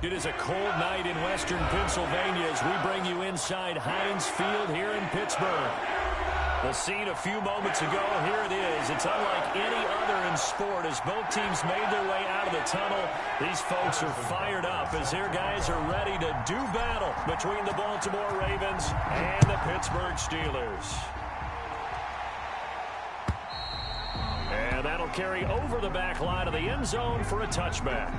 It is a cold night in western Pennsylvania as we bring you inside Heinz Field here in Pittsburgh. The scene a few moments ago, here it is. It's unlike any other in sport as both teams made their way out of the tunnel. These folks are fired up as their guys are ready to do battle between the Baltimore Ravens and the Pittsburgh Steelers. And that'll carry over the back line of the end zone for a touchback.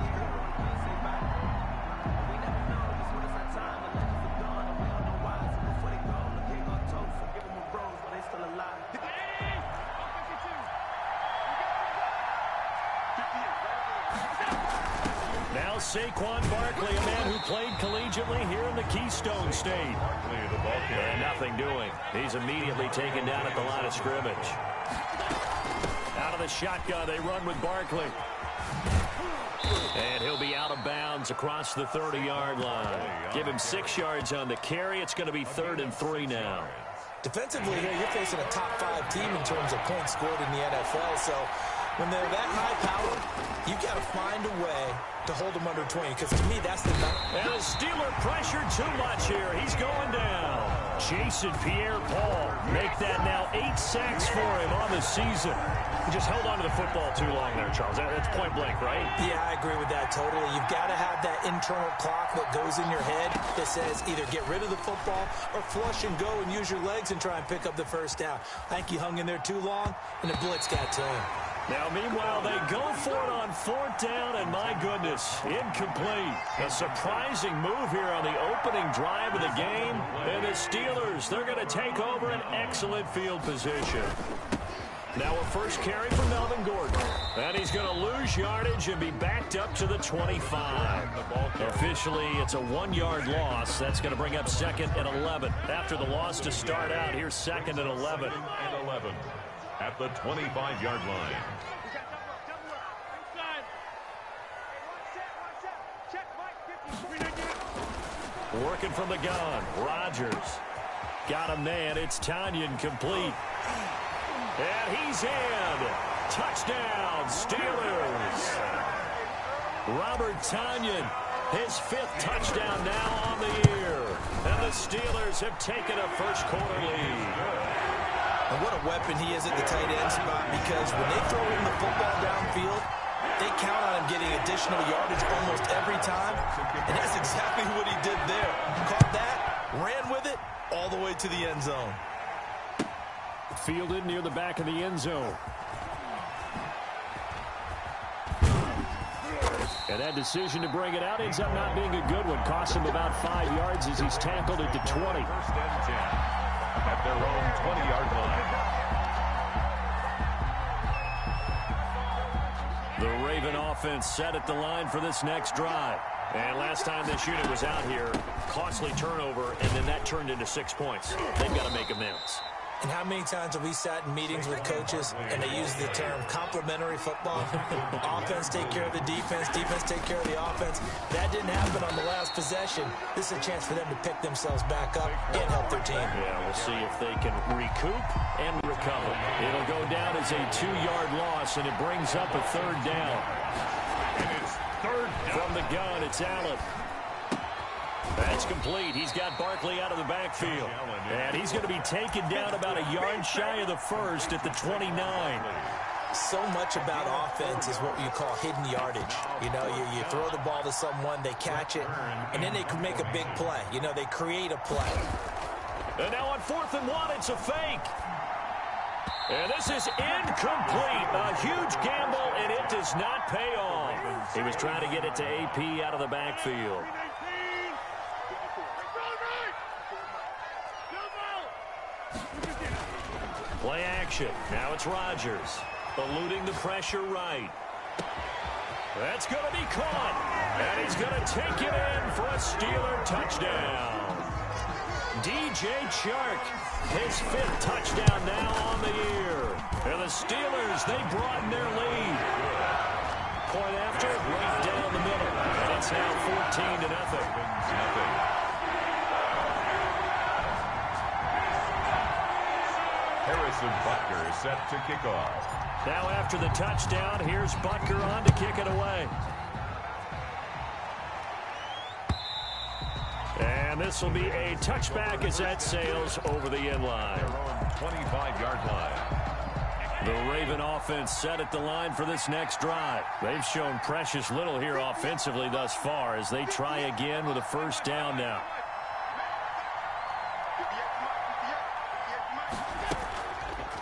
Saquon Barkley, a man who played collegiately here in the Keystone State. And nothing doing. He's immediately taken down at the line of scrimmage. Out of the shotgun, they run with Barkley. And he'll be out of bounds across the 30-yard line. Give him 6 yards on the carry. It's going to be 3rd and 3 now. Defensively here, you're facing a top-5 team in terms of points scored in the NFL, so when they're that high-powered, you got to find a way to hold them under 20, because to me, that's the number. And the Steeler pressure too much here. He's going down. Jason Pierre-Paul make that now 8 sacks for him on the season. He just held on to the football too long there, Charles. That's point blank, right? Yeah, I agree with that totally. You've got to have that internal clock that goes in your head that says either get rid of the football or flush and go and use your legs and try and pick up the first down. I think he hung in there too long, and the blitz got to him. Now, meanwhile, they go for it on 4th down, and my goodness, incomplete. A surprising move here on the opening drive of the game. And the Steelers, they're going to take over an excellent field position. Now a first carry for Melvin Gordon. And he's going to lose yardage and be backed up to the 25. Officially, it's a 1-yard loss. That's going to bring up 2nd and 11. After the loss to start out, here's 2nd and 11. At the 25-yard line. Working from the gun. Rodgers. Got a man. It's Tanyan complete. And he's in. Touchdown, Steelers. Robert Tanyan, his 5th touchdown now on the year. And the Steelers have taken a first-quarter lead. And what a weapon he is at the tight end spot, because when they throw him the football downfield, they count on him getting additional yardage almost every time. And that's exactly what he did there. Caught that, ran with it, all the way to the end zone. Fielded near the back of the end zone. And that decision to bring it out ends up not being a good one. Costs him about 5 yards as he's tackled at the 20. First and 10 at their own 20-yard line. The Raven offense set at the line for this next drive. And last time this unit was out here, costly turnover, and then that turned into 6 points. They've got to make amends. And how many times have we sat in meetings with coaches and they use the term complementary football? Offense take care of the defense, defense take care of the offense. That didn't happen on the last possession. This is a chance for them to pick themselves back up and help their team. Yeah, we'll see if they can recoup and recover. It'll go down as a 2-yard loss, and it brings up a 3rd down. And it's 3rd down. From the gun, it's Allen. That's complete. He's got Barkley out of the backfield. And he's going to be taken down about a yard shy of the first at the 29. So much about offense is what you call hidden yardage. You know, you throw the ball to someone, they catch it, and then they can make a big play. You know, they create a play. And now on 4th and 1, it's a fake. And this is incomplete. A huge gamble, and it does not pay off. He was trying to get it to AP out of the backfield. Play action. Now it's Rodgers. Eluding the pressure right. That's going to be caught. And he's going to take it in for a Steeler touchdown. DJ Chark, his 5th touchdown now on the year. And the Steelers, they broaden their lead. Point after, right down the middle. And it's now 14-0. Harrison Butker is set to kick off. Now after the touchdown, here's Butker on to kick it away. this will be a touchback as that sails over the end line. Their own 25-yard line. The Raven offense set at the line for this next drive. They've shown precious little here offensively thus far as they try again with a first down now.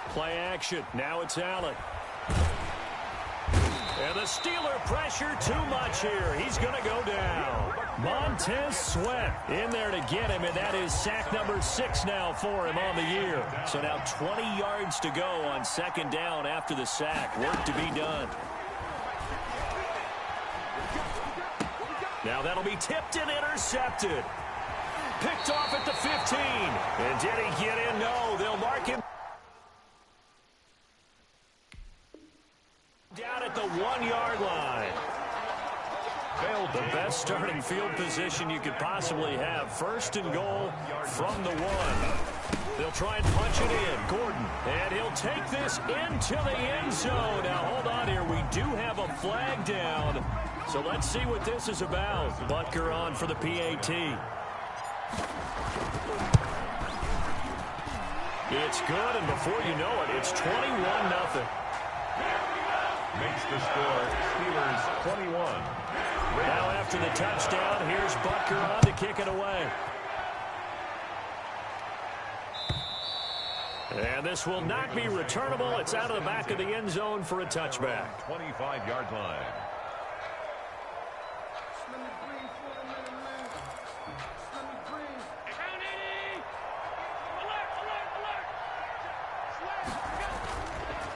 Play action. Now it's Allen. And the Steeler pressure too much here. He's going to go down. Montez Sweat in there to get him, and that is sack number 6 now for him on the year. So now 20 yards to go on second down after the sack. Work to be done. Now that'll be tipped and intercepted. Picked off at the 15. And did he get in? No, they'll mark him down at the 1-yard line. The best starting field position you could possibly have. First and goal from the 1. They'll try and punch it in. Gordon. And he'll take this into the end zone. Now, hold on here. We do have a flag down. So let's see what this is about. Butker on for the PAT. It's good, and before you know it, it's 21-0. Makes the score Steelers 21. Now after the touchdown, here's Butker on to kick it away. And this will not be returnable. It's out of the back of the end zone for a touchback. 25-yard line.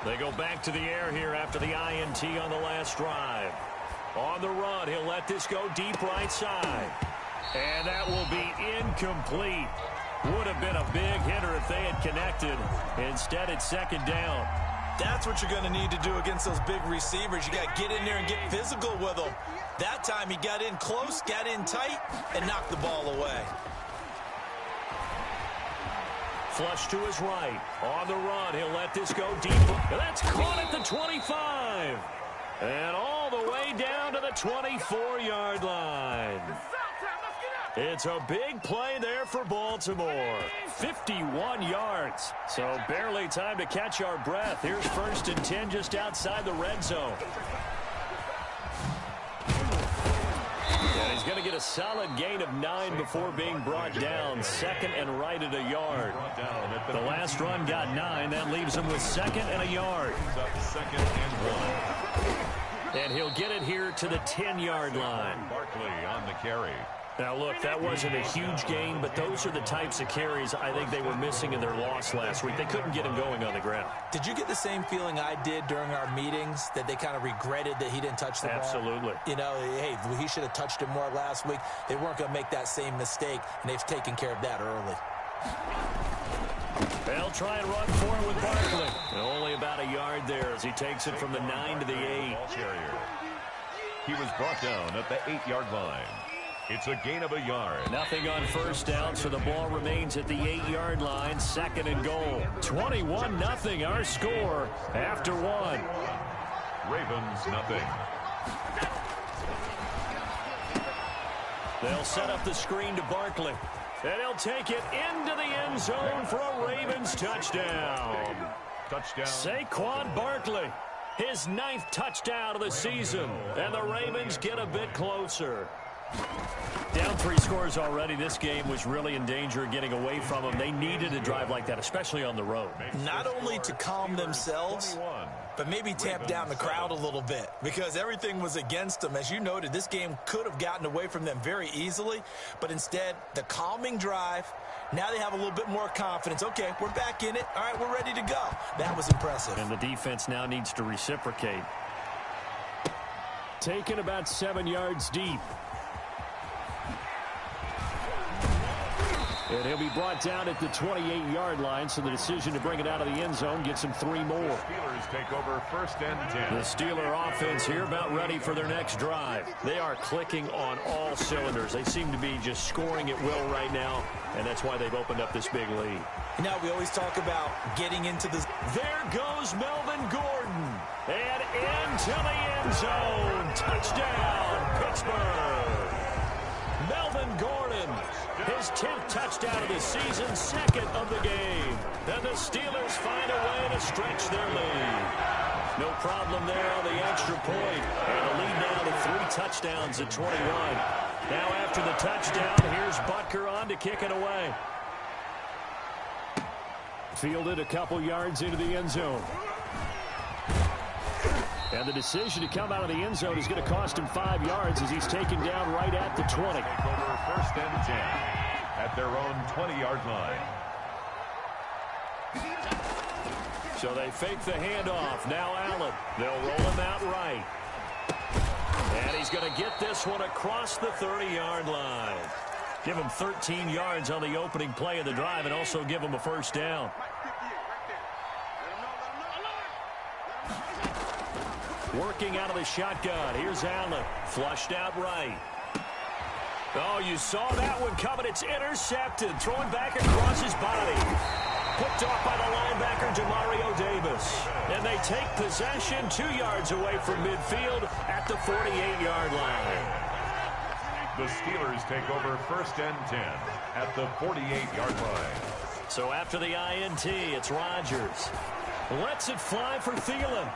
They go back to the air here after the INT on the last drive. On the run, he'll let this go deep right side. And that will be incomplete. Would have been a big hitter if they had connected. Instead, it's second down. That's what you're going to need to do against those big receivers. You got to get in there and get physical with them. That time he got in close, got in tight, and knocked the ball away. Flush to his right. On the run, he'll let this go deep. That's caught at the 25. And all the way down to the 24-yard line. It's a big play there for Baltimore. 51 yards. So barely time to catch our breath. Here's 1st and 10 just outside the red zone. And he's going to get a solid gain of 9 before being brought down. Second and right at a yard. The last run got 9. That leaves him with 2nd and a yard. 2nd and 1. And he'll get it here to the 10-yard line. Barkley on the carry. Now, look, that wasn't a huge gain, but those are the types of carries I think they were missing in their loss last week. They couldn't get him going on the ground. Did you get the same feeling I did during our meetings, that they kind of regretted that he didn't touch the ball? Absolutely. You know, hey, he should have touched it more last week. They weren't going to make that same mistake, and they've taken care of that early. They'll try and run for it with Barkley. Only about a yard there as he takes it from the 9 to the 8. He was brought down at the 8-yard line. It's a gain of a yard. Nothing on first down, so the ball remains at the 8-yard line. 2nd and goal. 21-0 our score after 1. Ravens nothing. They'll set up the screen to Barkley. And he'll take it into the end zone for a Ravens touchdown. Touchdown. Saquon Barkley, his 9th touchdown of the season. And the Ravens get a bit closer. Down 3 scores already. This game was really in danger of getting away from them. They needed a drive like that, especially on the road. Not only to calm themselves, but maybe tamp down the crowd a little bit, because everything was against them. As you noted, this game could have gotten away from them very easily, but instead, the calming drive, now they have a little bit more confidence. Okay, we're back in it. All right, we're ready to go. That was impressive. And the defense now needs to reciprocate. Taken about 7 yards deep. And he'll be brought down at the 28-yard line, so the decision to bring it out of the end zone gets him 3 more. Steelers take over 1st and 10. The Steeler offense here about ready for their next drive. They are clicking on all cylinders. They seem to be just scoring at will right now, and that's why they've opened up this big lead. Now, we always talk about getting into the... There goes Melvin Gordon. And into the end zone. Touchdown, Pittsburgh. Melvin Gordon. His 10th touchdown of the season, 2nd of the game. Then the Steelers find a way to stretch their lead. No problem there on the extra point. And the lead now to 3 touchdowns at 21. Now after the touchdown, here's Butker on to kick it away. Fielded a couple yards into the end zone. And the decision to come out of the end zone is going to cost him 5 yards as he's taken down right at the 20. Over 1st and 10 at their own 20-yard line. So they fake the handoff. Now Allen. They'll roll him out right. And he's going to get this one across the 30-yard line. Give him 13 yards on the opening play of the drive and also give him a 1st down. Working out of the shotgun. Here's Allen. Flushed out right. Oh, you saw that one coming. It's intercepted. Throwing back across his body. Picked off by the linebacker, Demario Davis. And they take possession 2 yards away from midfield at the 48-yard line. The Steelers take over 1st and 10 at the 48-yard line. So after the INT, it's Rodgers. Lets it fly for Thielen.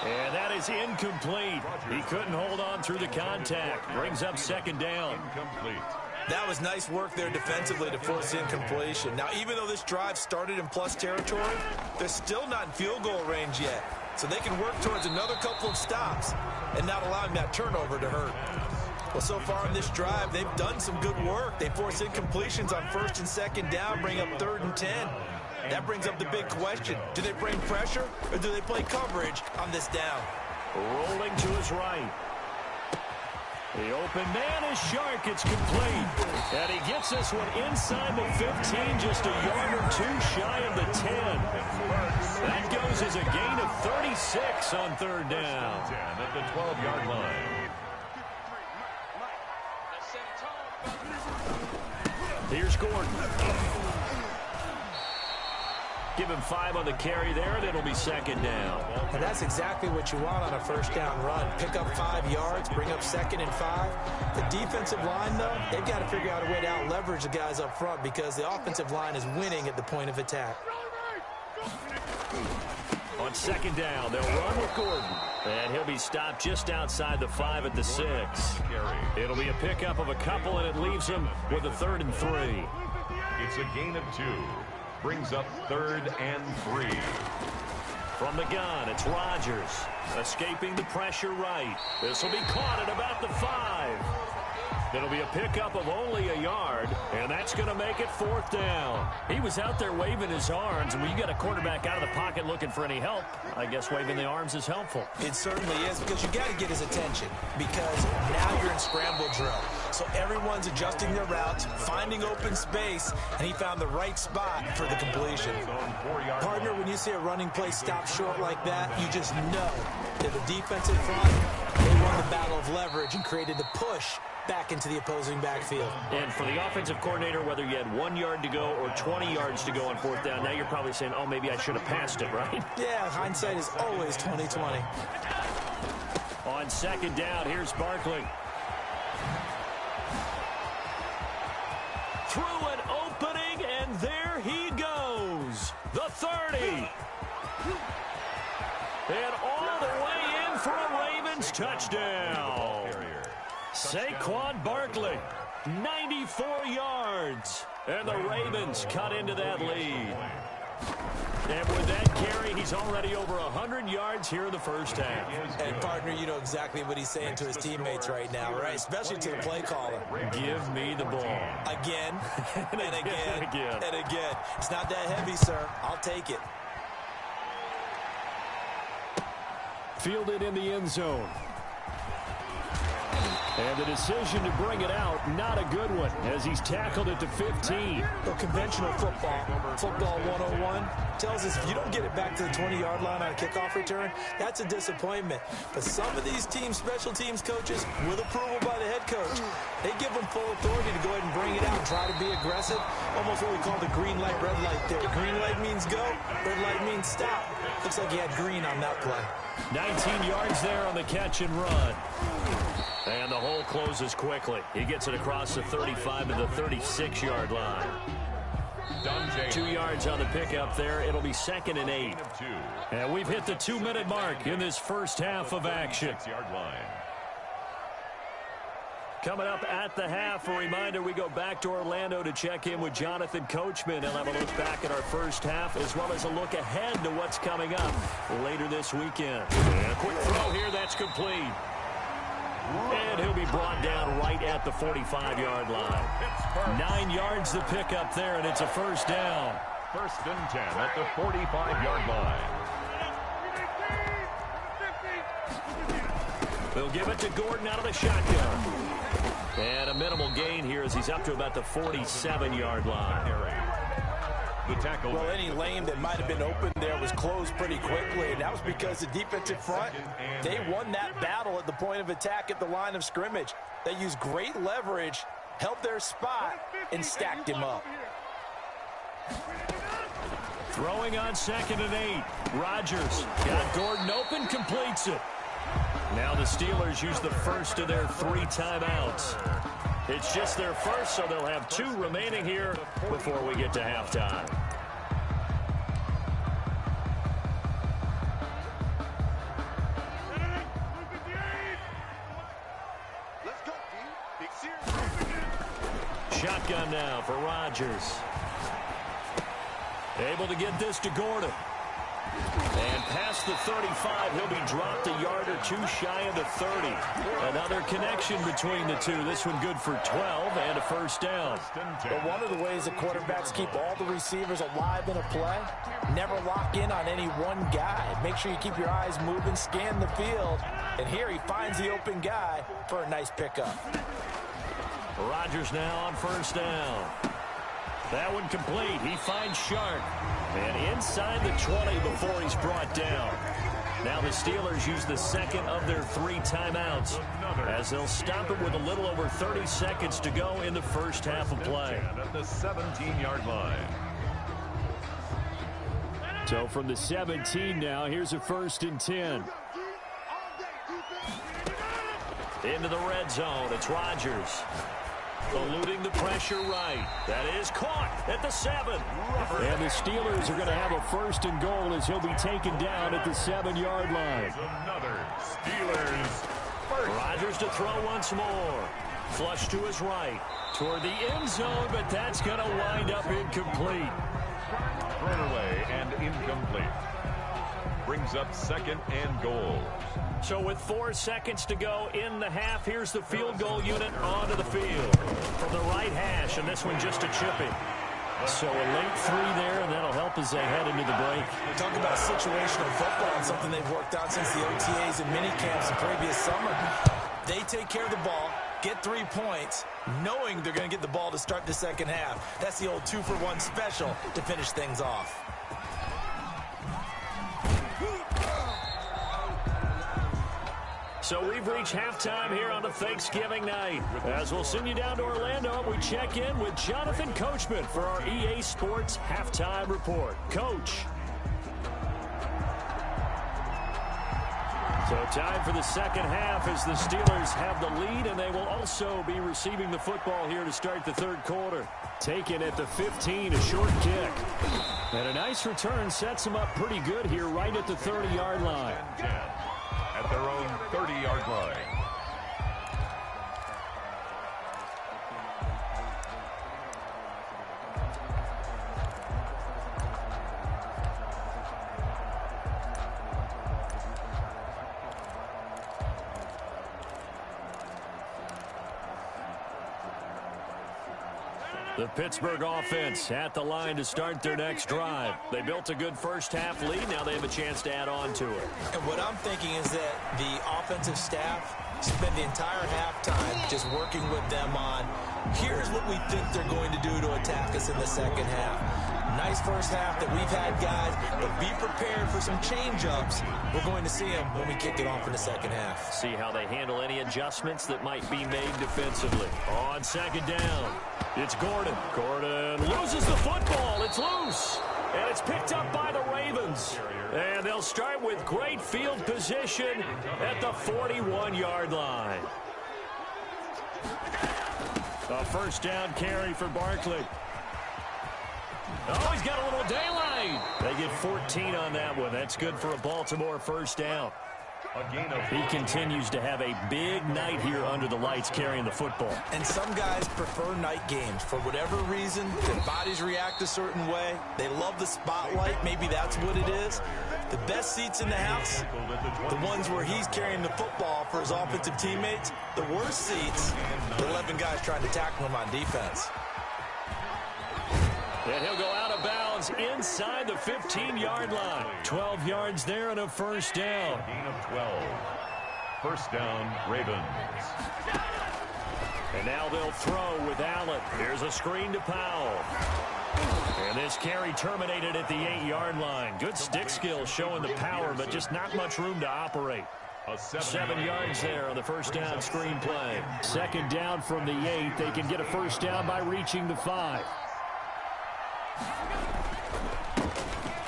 And that is incomplete. He couldn't hold on through the contact. Brings up 2nd down. Incomplete. That was nice work there defensively to force incompletion. Now, even though this drive started in plus territory, they're still not in field goal range yet. So they can work towards another couple of stops and not allowing that turnover to hurt. Well, so far in this drive, they've done some good work. They force incompletions on 1st and 2nd down, bring up 3rd and 10. That brings up the big question. Do they bring pressure or do they play coverage on this down? Rolling to his right. The open man is Shark. It's complete. And he gets this one inside the 15, just a yard or 2 shy of the 10. That goes as a gain of 36 on 3rd down. At the 12-yard line. Here's Gordon. Give him 5 on the carry there, and it'll be 2nd down. And that's exactly what you want on a 1st down run. Pick up 5 yards, bring up 2nd and 5. The defensive line, though, they've got to figure out a way to out-leverage the guys up front because the offensive line is winning at the point of attack. On 2nd down, they'll run with Gordon. And he'll be stopped just outside the 5 at the 6. It'll be a pickup of a couple, and it leaves him with a 3rd and 3. It's a gain of 2. Brings up 3rd and 3. From the gun, it's Rodgers. Escaping the pressure right. This will be caught at about the 5. It'll be a pickup of only a yard, and that's going to make it 4th down. He was out there waving his arms, and when you got a quarterback out of the pocket looking for any help, I guess waving the arms is helpful. It certainly is, because you got to get his attention, because now you're in scramble drill. So everyone's adjusting their routes, finding open space, and he found the right spot for the completion. Partner, when you see a running play stop short like that, you just know that the defensive front, they won the battle of leverage and created the push back into the opposing backfield. And for the offensive coordinator, whether you had 1 yard to go or 20 yards to go on 4th down, now you're probably saying, oh, maybe I should have passed it, right? Yeah, hindsight is always 20/20. On 2nd down, here's Barkley. Through an opening, and there he goes. The 30. And all the way in for a Ravens touchdown. Saquon Barkley, 94 yards. And the Ravens cut into that lead. And with that carry, he's already over 100 yards here in the 1st half. And, partner, you know exactly what he's saying to his teammates right now, right? Especially to the play caller. Give me the ball. Again, and again, and again. and again. It's not that heavy, sir. I'll take it. Fielded in the end zone. And the decision to bring it out, not a good one, as he's tackled it to 15. Well, conventional football 101, tells us if you don't get it back to the 20-yard line on a kickoff return, that's a disappointment. But some of these special teams coaches, with approval by the head coach, they give them full authority to go ahead and bring it out and try to be aggressive. Almost what we call the green light, red light there. Green light means go, red light means stop. Looks like he had green on that play. 19 yards there on the catch and run. And the hole closes quickly. He gets it across the 35 to the 36-yard line. 2 yards on the pickup there. It'll be 2nd and 8. And we've hit the 2-minute mark in this first half of action. Coming up at the half, a reminder, we go back to Orlando to check in with Jonathan Coachman. He'll have a look back at our first half as well as a look ahead to what's coming up later this weekend. And a quick throw here, that's complete. And he'll be brought down right at the 45-yard line. 9 yards to pick up there, and it's a first down. 1st and 10 at the 45-yard line. They'll give it to Gordon out of the shotgun. And a minimal gain here as he's up to about the 47-yard line. The tackle. Well, any lane that might have been open there was closed pretty quickly, and that was because the defensive front, they won that battle at the point of attack at the line of scrimmage. They used great leverage, held their spot, and stacked him up. Throwing on 2nd and 8. Rodgers got Gordon open, completes it. Now the Steelers use the first of their 3 timeouts. It's just their first, so they'll have 2 remaining here before we get to halftime. Shotgun now for Rodgers. Able to get this to Gordon. And past the 35, he'll be dropped a yard or 2 shy of the 30. Another connection between the two. This one good for 12 and a first down. But one of the ways that quarterbacks keep all the receivers alive in a play, never lock in on any one guy. Make sure you keep your eyes moving, scan the field. And here he finds the open guy for a nice pickup. Rodgers now on first down. That one complete. He finds Shark. And inside the 20 before he's brought down. Now the Steelers use the second of their 3 timeouts as they'll stop it with a little over 30 seconds to go in the first half of play. At the 17-yard line. So from the 17 now, here's a 1st and 10. Into the red zone. It's Rodgers. Eluding the pressure right. That is caught at the 7. And the Steelers are going to have a 1st and goal as he'll be taken down at the 7-yard line. Another Steelers first. Rodgers to throw once more. Flush to his right. Toward the end zone, but that's going to wind up incomplete. Thrown away and incomplete. Brings up 2nd and goal. So with 4 seconds to go in the half, here's the field goal unit onto the field. From the right hash, and this one just a chipping. So a late 3 there, and that'll help as they head into the break. Talk about situational football and something they've worked on since the OTAs and minicamps the previous summer. They take care of the ball, get 3 points, knowing they're going to get the ball to start the second half. That's the old 2-for-1 special to finish things off. So we've reached halftime here on a Thanksgiving night. As we'll send you down to Orlando, we check in with Jonathan Coachman for our EA Sports Halftime Report. Coach. So time for the second half as the Steelers have the lead, and they will also be receiving the football here to start the 3rd quarter. Taken at the 15, a short kick. And a nice return sets them up pretty good here right at the 30-yard line. At their own 30-yard line. The Pittsburgh offense at the line to start their next drive. They built a good first half lead. Now they have a chance to add on to it. And what I'm thinking is that the offensive staff spend the entire halftime just working with them on, here's what we think they're going to do to attack us in the second half. Nice first half that we've had, guys, but be prepared for some change-ups. We're going to see them when we kick it off in the second half. See how they handle any adjustments that might be made defensively. On second down, it's Gordon. Gordon loses the football. It's loose. And it's picked up by the Ravens. And they'll start with great field position at the 41-yard line. A first down carry for Barkley. Oh, he's got a little daylight. They get 14 on that one. That's good for a Baltimore first down. He continues to have a big night here under the lights carrying the football. And some guys prefer night games. For whatever reason, their bodies react a certain way. They love the spotlight. Maybe that's what it is. The best seats in the house, the ones where he's carrying the football for his offensive teammates. The worst seats, the 11 guys trying to tackle him on defense. And he'll go out of bounds inside the 15-yard line. 12 yards there and a first down. Gain of 12. First down, Ravens. And now they'll throw with Allen. Here's a screen to Powell. And this carry terminated at the 8-yard line. Good stick skill showing the power, but just not much room to operate. 7 yards there on the first down screen play. Second down from the 8. They can get a first down by reaching the 5.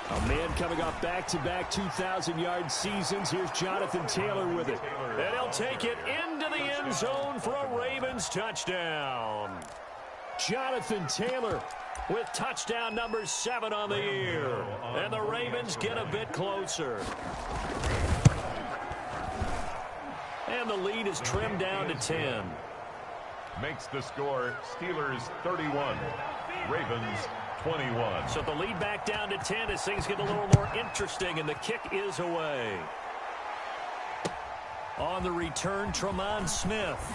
A man coming off back-to-back 2,000-yard seasons. Here's Jonathan Taylor with it. And he'll take it into the end zone for a Ravens touchdown. Jonathan Taylor with touchdown number 7 on the year. And the Ravens get a bit closer. And the lead is trimmed down to 10. Makes the score Steelers 31, Ravens 21. So the lead back down to 10 as things get a little more interesting, and the kick is away. On the return, Tremont Smith.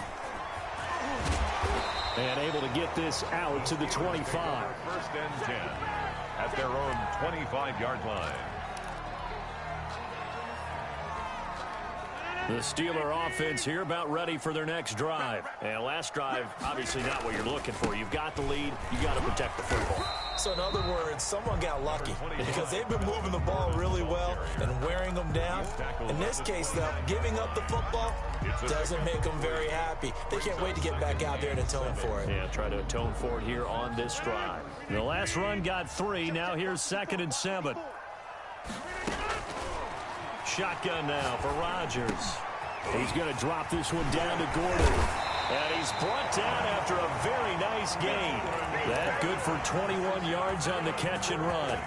And able to get this out to the 25. First and 10 at their own 25-yard line. The Steeler offense here about ready for their next drive. And last drive, obviously not what you're looking for. You've got the lead. You got to protect the football. So in other words, someone got lucky because they've been moving the ball really well and wearing them down. In this case, though, giving up the football doesn't make them very happy. They can't wait to get back out there and atone for it. Yeah, try to atone for it here on this drive. The last run got 3. Now here's 2nd and 7. Shotgun now for Rodgers. He's going to drop this one down to Gordon. And he's brought down after a very nice gain. That good for 21 yards on the catch and run.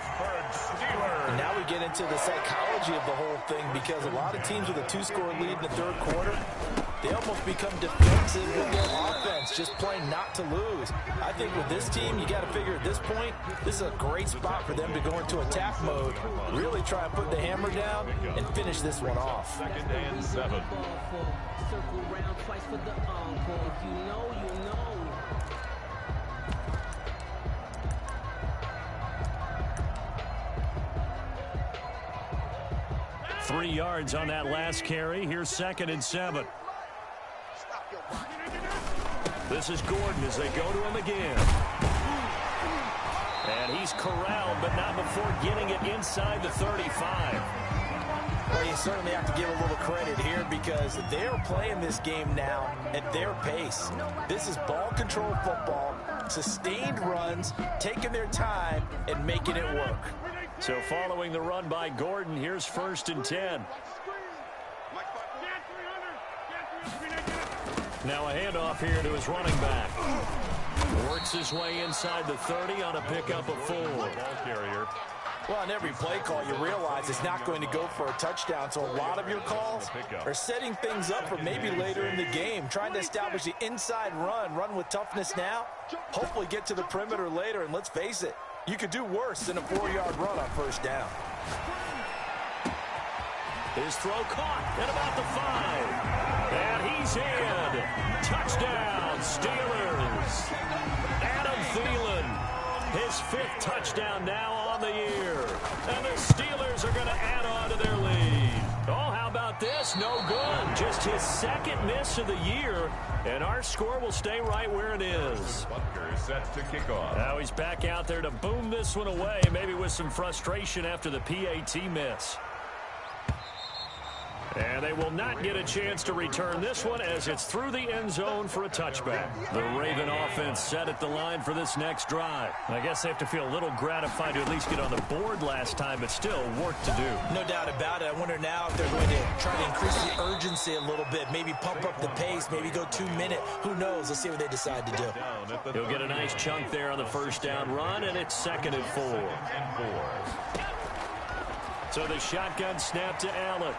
And now we get into the psychology of the whole thing, because a lot of teams with a 2-score lead in the third quarter, they almost become defensive with their offense, just playing not to lose. I think with this team, you got to figure at this point, this is a great spot for them to go into attack mode, really try and put the hammer down and finish this one off. 2nd and 7. Circle round twice for the encore. If you know, you know. Three yards on that last carry. Here's 2nd and 7. This is Gordon as they go to him again. And he's corralled, but not before getting it inside the 35. Well, you certainly have to give a little credit here because they're playing this game now at their pace. This is ball control football, sustained runs, taking their time and making it work. So following the run by Gordon, here's 1st and 10. Now a handoff here to his running back. Works his way inside the 30 on a pickup of 4. Ball carrier. Well, on every play call, you realize it's not going to go for a touchdown, so a lot of your calls are setting things up for maybe later in the game, trying to establish the inside run with toughness now, hopefully get to the perimeter later, and let's face it, you could do worse than a 4-yard run on first down. His throw caught at about the 5. And he's in. Touchdown, Steelers. Adam Thielen. His 5th touchdown now on the year. And the Steelers are going to add on to their lead. Oh, how about this? No good. Just his 2nd miss of the year. And our score will stay right where it is. Butker is set to kick off. Now he's back out there to boom this one away, maybe with some frustration after the PAT miss. And they will not get a chance to return this one as it's through the end zone for a touchback. The Raven offense set at the line for this next drive. I guess they have to feel a little gratified to at least get on the board last time, but still work to do. No doubt about it. I wonder now if they're going to try to increase the urgency a little bit, maybe pump up the pace, maybe go 2 minute. Who knows? Let's see what they decide to do. He'll get a nice chunk there on the first down run, and it's 2nd and 4. So the shotgun snap to Allen.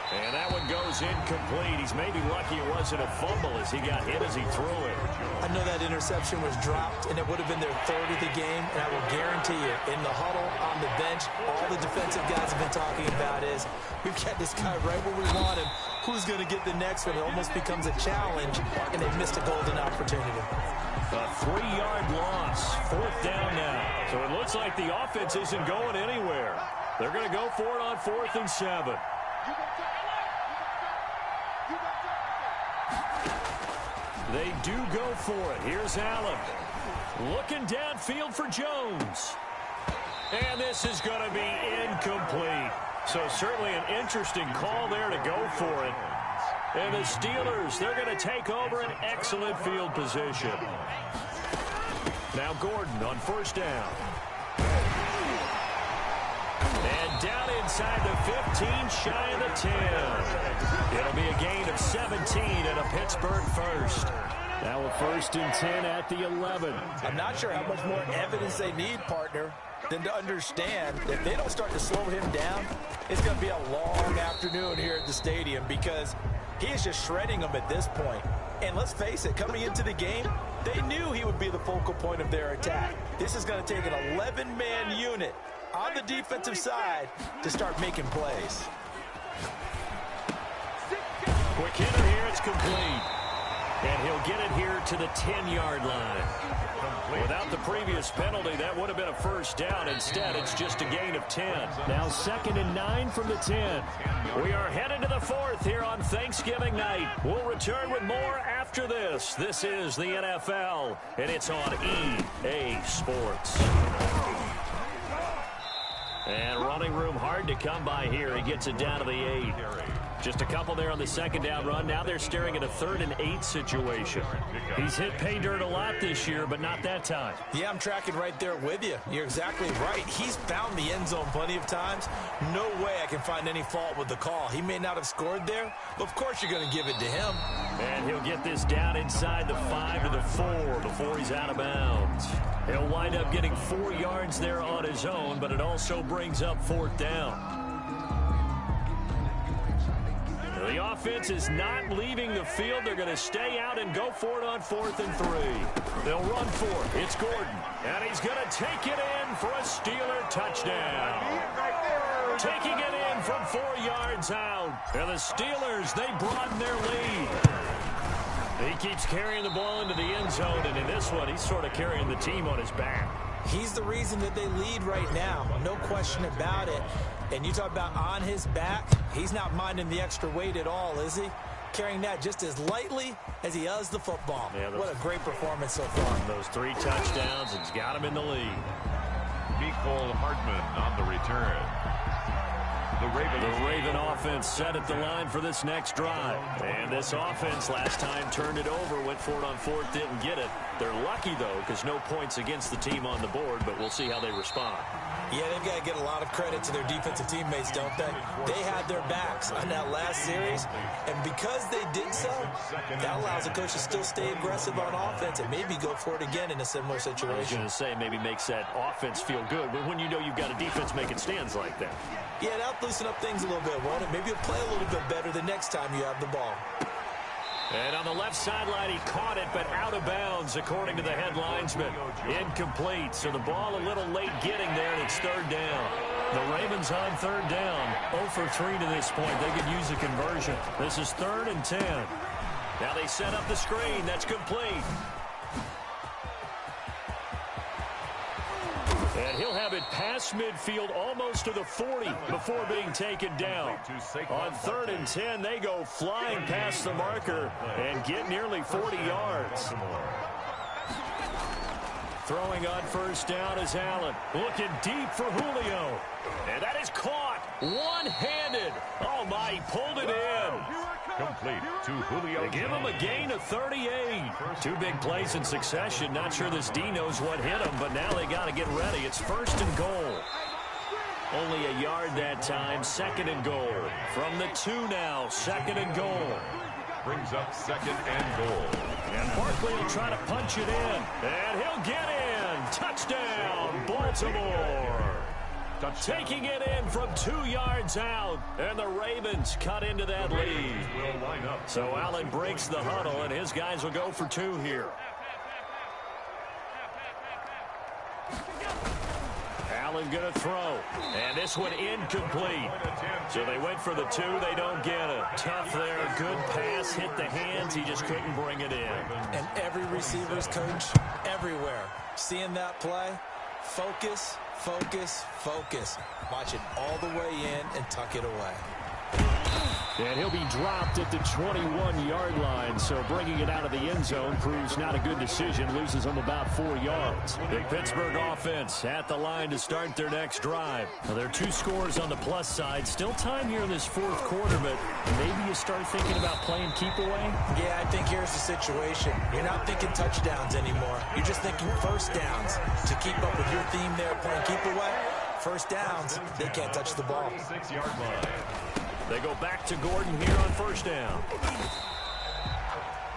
And that one goes incomplete. He's maybe lucky it wasn't a fumble as he got hit as he threw it. I know that interception was dropped, and it would have been their 3rd of the game, and I will guarantee you, in the huddle, on the bench, all the defensive guys have been talking about is, we've got this guy right where we want him. Who's going to get the next one? It almost becomes a challenge, and they missed a golden opportunity. A 3-yard loss. 4th down now. So it looks like the offense isn't going anywhere. They're going to go for it on 4th and 7. They do go for it. Here's Allen. Looking downfield for Jones. And this is going to be incomplete. So certainly an interesting call there to go for it. And the Steelers, they're going to take over an excellent field position. Now Gordon on 1st down. And down inside the 15, shy of the 10. It'll be a gain of 17 and a Pittsburgh first. Now a 1st and 10 at the 11. I'm not sure how much more evidence they need, partner, than to understand that if they don't start to slow him down, it's going to be a long afternoon here at the stadium because he is just shredding them at this point. And let's face it, coming into the game, they knew he would be the focal point of their attack. This is going to take an 11-man unit on the defensive side to start making plays. Quick hitter here, it's complete. And he'll get it here to the 10-yard line. Without the previous penalty, that would have been a 1st down. Instead, it's just a gain of 10. Now 2nd and 9 from the 10. We are headed to the 4th here on Thanksgiving night. We'll return with more after this. This is the NFL, and it's on EA Sports. And running room hard to come by here. He gets it down to the 8. Just a couple there on the 2nd down run. Now they're staring at a 3rd and 8 situation. He's hit pay dirt a lot this year, but not that time. Yeah, I'm tracking right there with you. You're exactly right. He's found the end zone plenty of times. No way I can find any fault with the call. He may not have scored there, but of course you're going to give it to him. And he'll get this down inside the 5 to the 4 before he's out of bounds. He'll wind up getting 4 yards there on his own, but it also brings up 4th down. The offense is not leaving the field. They're going to stay out and go for it on 4th and 3. They'll run for it. It's Gordon. And he's going to take it in for a Steeler touchdown. Taking it in from 4 yards out. And the Steelers, they broaden their lead. He keeps carrying the ball into the end zone, and in this one, he's sort of carrying the team on his back. He's the reason that they lead right now. No question about it. And you talk about on his back, he's not minding the extra weight at all, is he? Carrying that just as lightly as he does the football. Yeah, what a great performance so far. Those 3 touchdowns, it's got him in the lead. Nicole Hardman on the return. The Raven offense set at the line for this next drive. And this offense last time turned it over, went for it on 4th, didn't get it. They're lucky, though, because no points against the team on the board, but we'll see how they respond. Yeah, they've got to get a lot of credit to their defensive teammates, don't they? They had their backs on that last series, and because they did so, that allows the coach to still stay aggressive on offense and maybe go for it again in a similar situation. I was going to say maybe makes that offense feel good, but when you know you've got a defense making stands like that. Yeah, that'll loosen up things a little bit, won't it? Maybe you'll play a little bit better the next time you have the ball. And on the left sideline, he caught it, but out of bounds, according to the head linesman. Incomplete, so the ball a little late getting there, and it's 3rd down. The Ravens on 3rd down, 0 for 3 to this point. They could use a conversion. This is 3rd and 10. Now they set up the screen. That's complete. And he'll have it past midfield almost to the 40 before being taken down. On 3rd and 10, they go flying past the marker and get nearly 40 yards. Throwing on 1st down is Allen. Looking deep for Julio. And that is caught. One-handed. Oh, my, he pulled it in. Complete to Julio. They give him a gain of 38. Two big plays in succession. Not sure this D knows what hit him, but now they got to get ready. It's 1st and goal. Only a yard that time. 2nd and goal. From the 2 now. 2nd and goal. Brings up 2nd and goal. And Barkley will try to punch it in. And he'll get in. Touchdown, Baltimore. Taking it in from 2 yards out. And the Ravens cut into that lead. So Allen breaks the huddle, and his guys will go for 2 here. Allen going to throw. And this one incomplete. So they went for the 2. They don't get it. Tough there. Good pass. Hit the hands. He just couldn't bring it in. And every receiver's coach everywhere. Seeing that play, focus, focus, focus. Watch it all the way in and tuck it away. And he'll be dropped at the 21-yard line, so bringing it out of the end zone proves not a good decision. Loses them about 4 yards. The Pittsburgh offense at the line to start their next drive. Well, there are 2 scores on the plus side. Still time here in this 4th quarter, but maybe you start thinking about playing keep away? Yeah, I think here's the situation. You're not thinking touchdowns anymore. You're just thinking first downs. To keep up with your theme there, playing keep away, first downs, they can't touch the ball. 6-yard line. They go back to Gordon here on 1st down.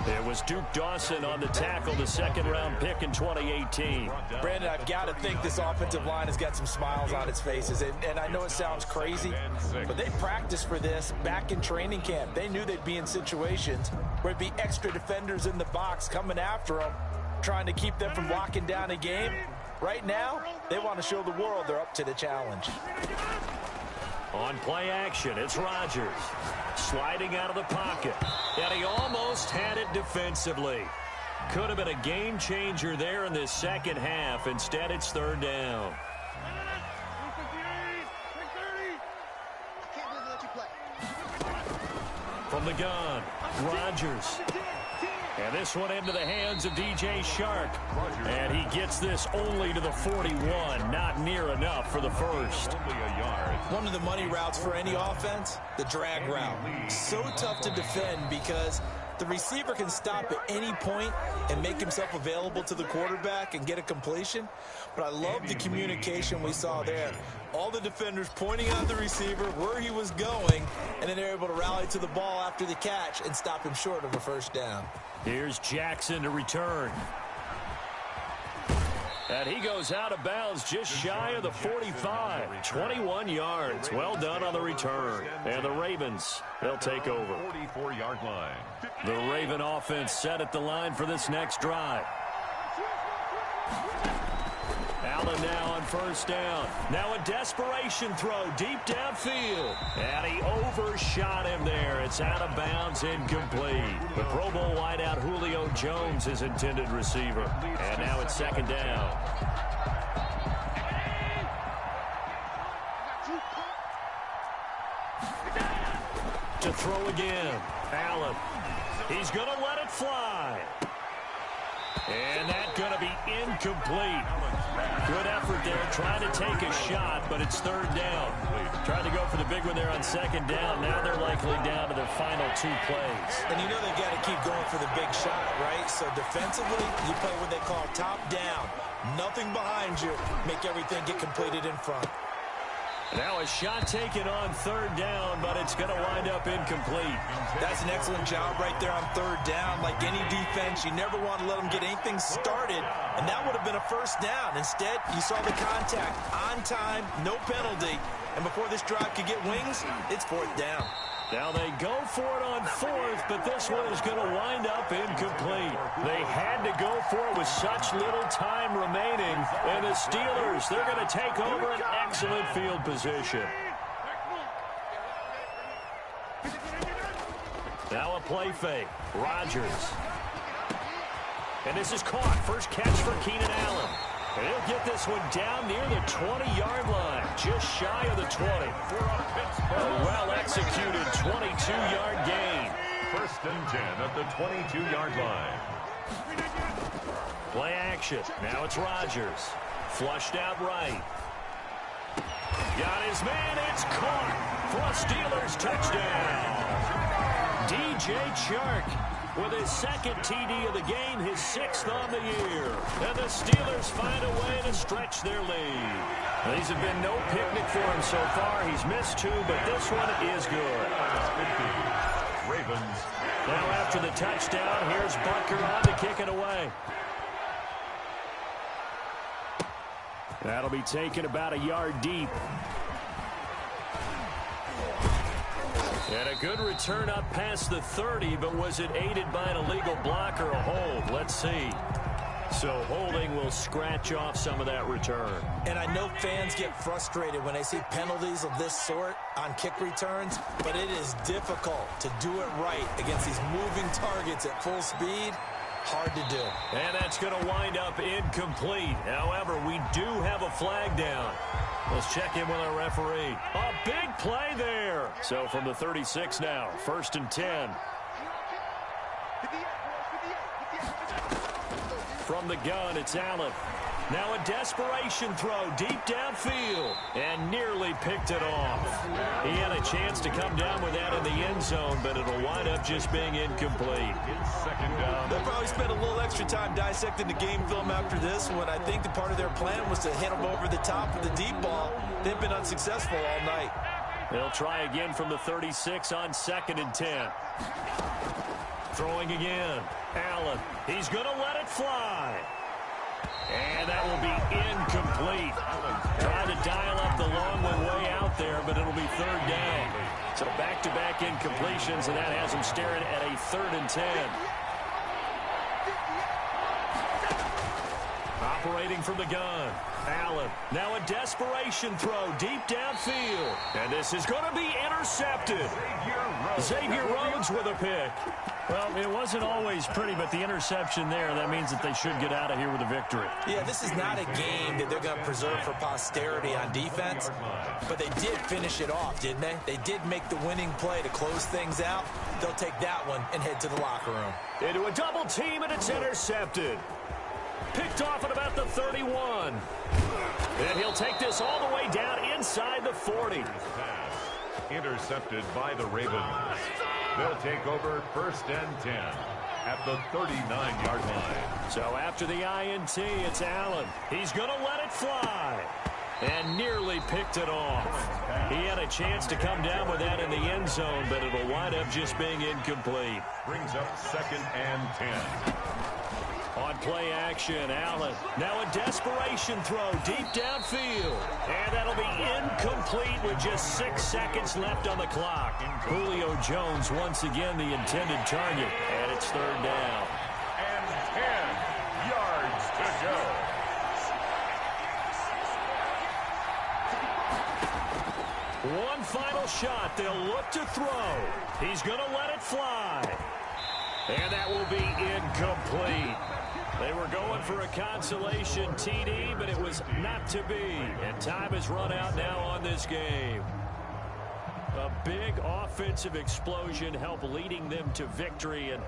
It was Duke Dawson on the tackle, the 2nd-round pick in 2018. Brandon, I've got to think this offensive line has got some smiles on its faces. And I know it sounds crazy, but they practiced for this back in training camp. They knew they'd be in situations where it'd be extra defenders in the box coming after them, trying to keep them from locking down a game. Right now, they want to show the world they're up to the challenge. On play action, it's Rodgers. Sliding out of the pocket. And he almost had it defensively. Could have been a game changer there in this 2nd half. Instead, it's 3rd down. From the gun, Rodgers. And this one into the hands of DJ Shark. And he gets this only to the 41. Not near enough for the 1st. One of the money routes for any offense, the drag route. So tough to defend because the receiver can stop at any point and make himself available to the quarterback and get a completion. But I love the communication we saw there. All the defenders pointing at the receiver where he was going, and then they're able to rally to the ball after the catch and stop him short of a 1st down. Here's Jackson to return. And he goes out of bounds just shy of the 45. 21 yards. Well done on the return. And the Ravens, they'll take over. 44-yard line. The Raven offense set at the line for this next drive. Allen now on 1st down. Now a desperation throw deep downfield. And he overshot him there. It's out of bounds, incomplete. The Pro Bowl wideout Julio Jones is intended receiver. And now it's 2nd down. To throw again. Allen. He's going to let it fly. And that's going to be incomplete. Good effort there, trying to take a shot, but it's 3rd down. Trying to go for the big one there on 2nd down. Now they're likely down to their final 2 plays. And you know they've got to keep going for the big shot, right? So defensively, you play what they call top down. Nothing behind you. Make everything get completed in front. Now a shot taken on 3rd down, but it's going to wind up incomplete. That's an excellent job right there on 3rd down. Like any defense, you never want to let them get anything started, and that would have been a 1st down. Instead, you saw the contact on time, no penalty, and before this drive could get wings, it's 4th down. Now they go for it on 4th, but this one is going to wind up incomplete. They had to go for it with such little time remaining. And the Steelers, they're going to take over an excellent field position. Now a play fake. Rodgers. And this is caught. First catch for Keenan Allen. And he'll get this one down near the 20-yard line, just shy of the 20. A well-executed 22-yard gain. 1st and 10 at the 22-yard line. Play action. Now it's Rodgers. Flushed out right. Got his man. It's caught for a Steelers touchdown. DJ Chark with his second TD of the game, his 6th on the year. And the Steelers find a way to stretch their lead. These have been no picnic for him so far. He's missed 2, but this one is good. Ravens. Now after the touchdown, here's Butker on to kick it away. That'll be taken about a yard deep. And a good return up past the 30, but was it aided by an illegal block or a hold? Let's see. So holding will scratch off some of that return. And I know fans get frustrated when they see penalties of this sort on kick returns, but it is difficult to do it right against these moving targets at full speed. Hard to do. And that's going to wind up incomplete. However, we do have a flag down. Let's check in with our referee. A big play there. So from the 36 now, 1st and 10. From the gun, it's Allen. Now a desperation throw deep downfield and nearly picked it off. He had a chance to come down with that in the end zone, but it'll wind up just being incomplete. Second down. They'll probably spend a little extra time dissecting the game film after this one. I think the part of their plan was to hit them over the top with the deep ball. They've been unsuccessful all night. They'll try again from the 36 on 2nd and 10. Throwing again. Allen. He's going to let it fly. And that will be incomplete. Trying to dial up the long one way out there, but it'll be 3rd down. So back-to-back incompletions, and that has him staring at a 3rd and 10. Operating from the gun. Allen. Now a desperation throw deep downfield. And this is going to be intercepted. Xavier Rhodes with a pick. Well, it wasn't always pretty, but the interception there, that means that they should get out of here with a victory. Yeah, this is not a game that they're going to preserve for posterity on defense, but they did finish it off, didn't they? They did make the winning play to close things out. They'll take that one and head to the locker room. Into a double team, and it's intercepted. Picked off at about the 31. And he'll take this all the way down inside the 40. Intercepted by the Ravens. They'll take over 1st and 10 at the 39-yard line. So after the INT, it's Allen. He's going to let it fly. And nearly picked it off. He had a chance to come down with that in the end zone, but it'll wind up just being incomplete. Brings up 2nd and 10. On play action, Allen. Now a desperation throw deep downfield. And that'll be incomplete with just 6 seconds left on the clock. Julio Jones once again the intended target. And it's 3rd down. And 10 yards to go. One final shot. They'll look to throw. He's going to let it fly. And that will be incomplete. They were going for a consolation TD, but it was not to be. And time has run out now on this game. A big offensive explosion helped leading them to victory. And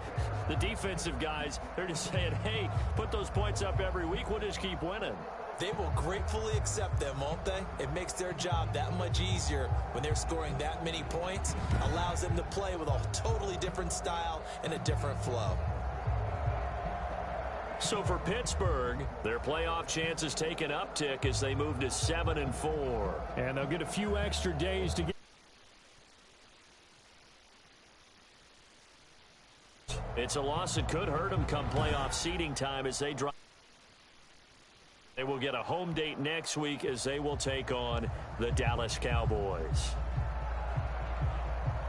the defensive guys, they're just saying, hey, put those points up every week. We'll just keep winning. They will gratefully accept them, won't they? It makes their job that much easier when they're scoring that many points. Allows them to play with a totally different style and a different flow. So for Pittsburgh, their playoff chances take an uptick as they move to 7-4. And they'll get a few extra days to get. It's a loss that could hurt them come playoff seeding time as they drop. They will get a home date next week as they will take on the Dallas Cowboys.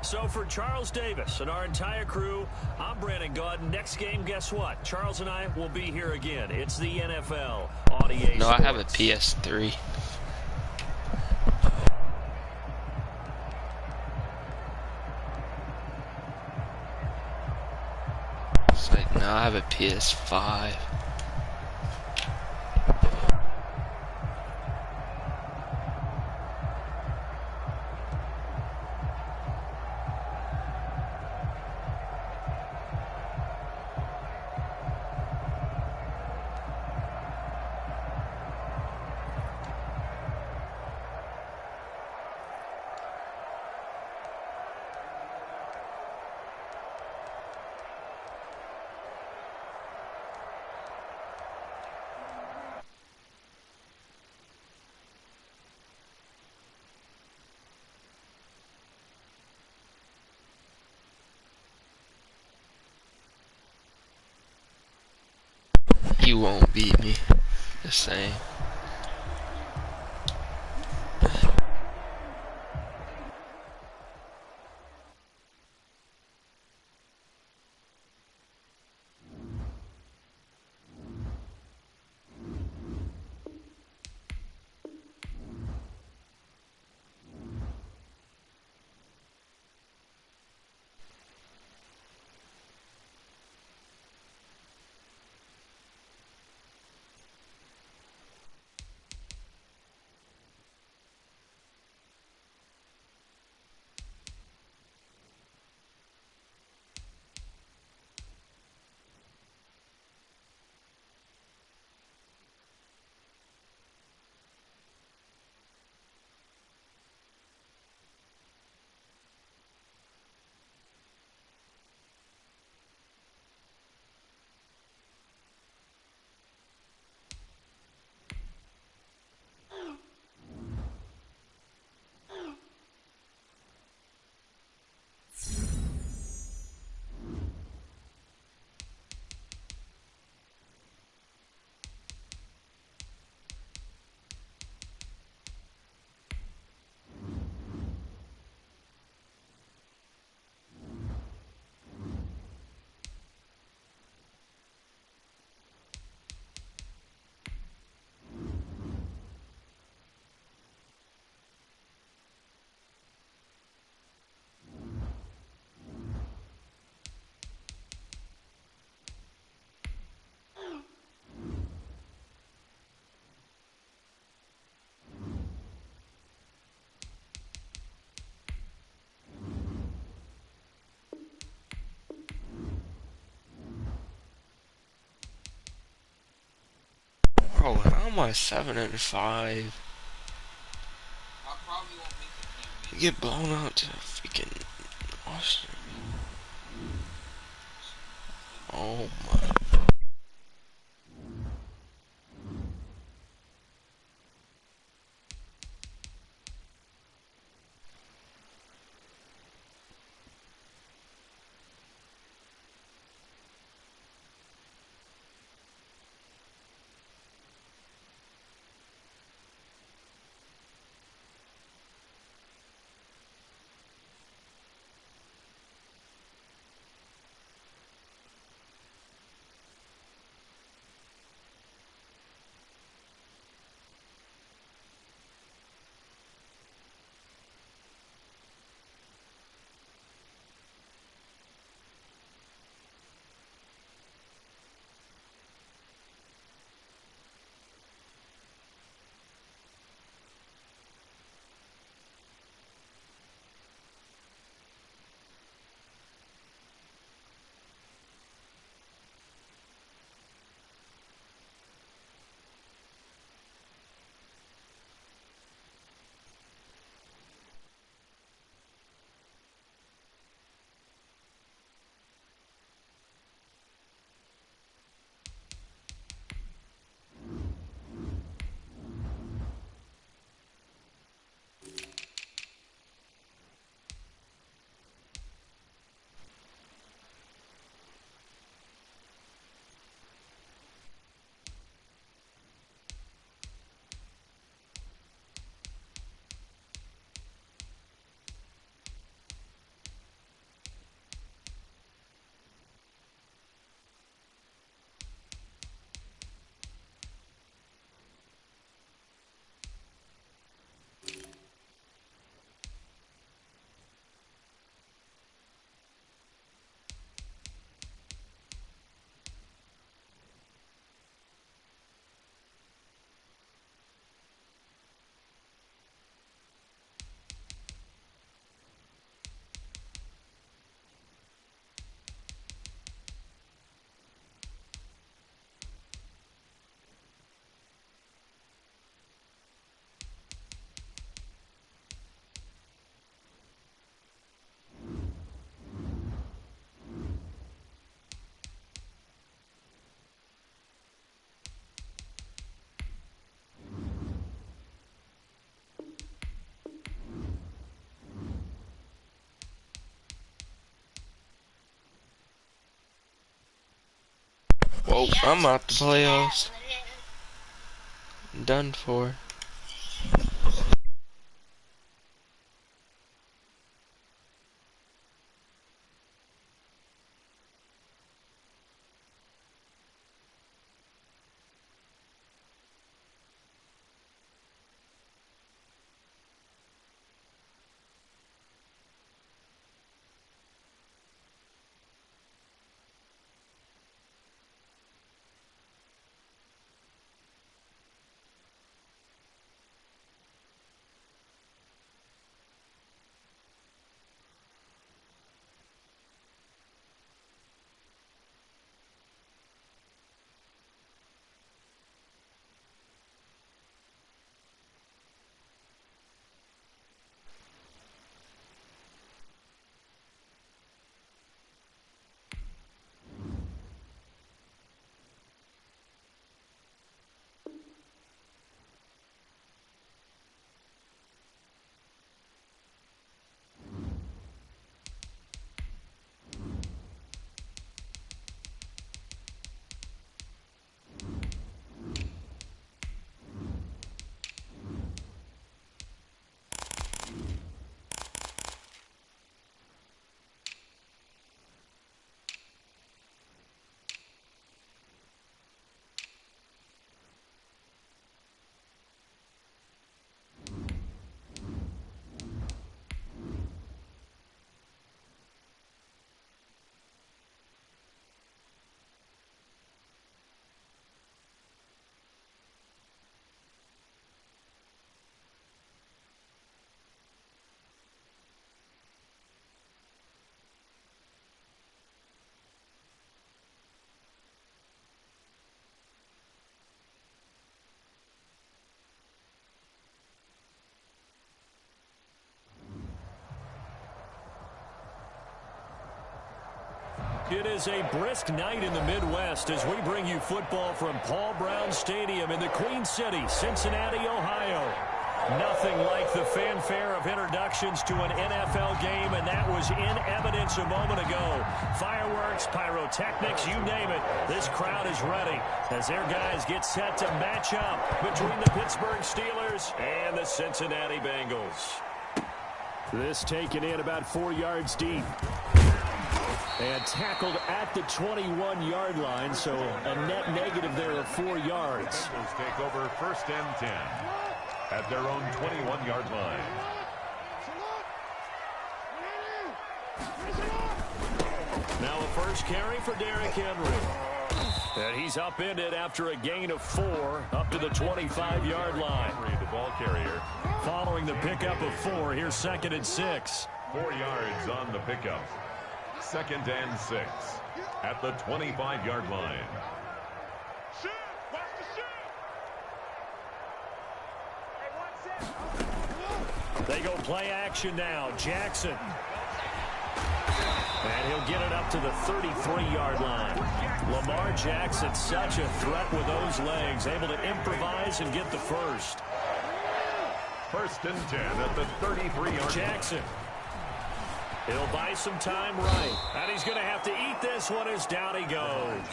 So for Charles Davis and our entire crew, I'm Brandon Gaudin. Next game, guess what? Charles and I will be here again. It's the NFL on EA Sports. No, I have a PS3. It's like, no, I have a PS5. you won't beat me. Just saying. Bro, how am I 7-5? Get blown out to freaking Austin. Oh my. Whoa, I'm out the playoffs. Done for. It is a brisk night in the Midwest as we bring you football from Paul Brown Stadium in the Queen City, Cincinnati, Ohio. Nothing like the fanfare of introductions to an NFL game, and that was in evidence a moment ago. Fireworks, pyrotechnics, you name it. This crowd is ready as their guys get set to match up between the Pittsburgh Steelers and the Cincinnati Bengals. This taken in about 4 yards deep. And tackled at the 21-yard line, so a net negative there of 4 yards. Bengals take over 1st and 10 at their own 21-yard line. Now a first carry for Derrick Henry. And he's upended after a gain of 4 up to the 25-yard line. Henry, the ball carrier. Following the pickup of 4, here's 2nd and 6. 4 yards on the pickup. 2nd and 6 at the 25-yard line. They go play action now. Jackson. And he'll get it up to the 33-yard line. Lamar Jackson, such a threat with those legs, able to improvise and get the first. 1st and 10 at the 33-yard line. Jackson. He'll buy some time right. And he's going to have to eat this one as down he goes.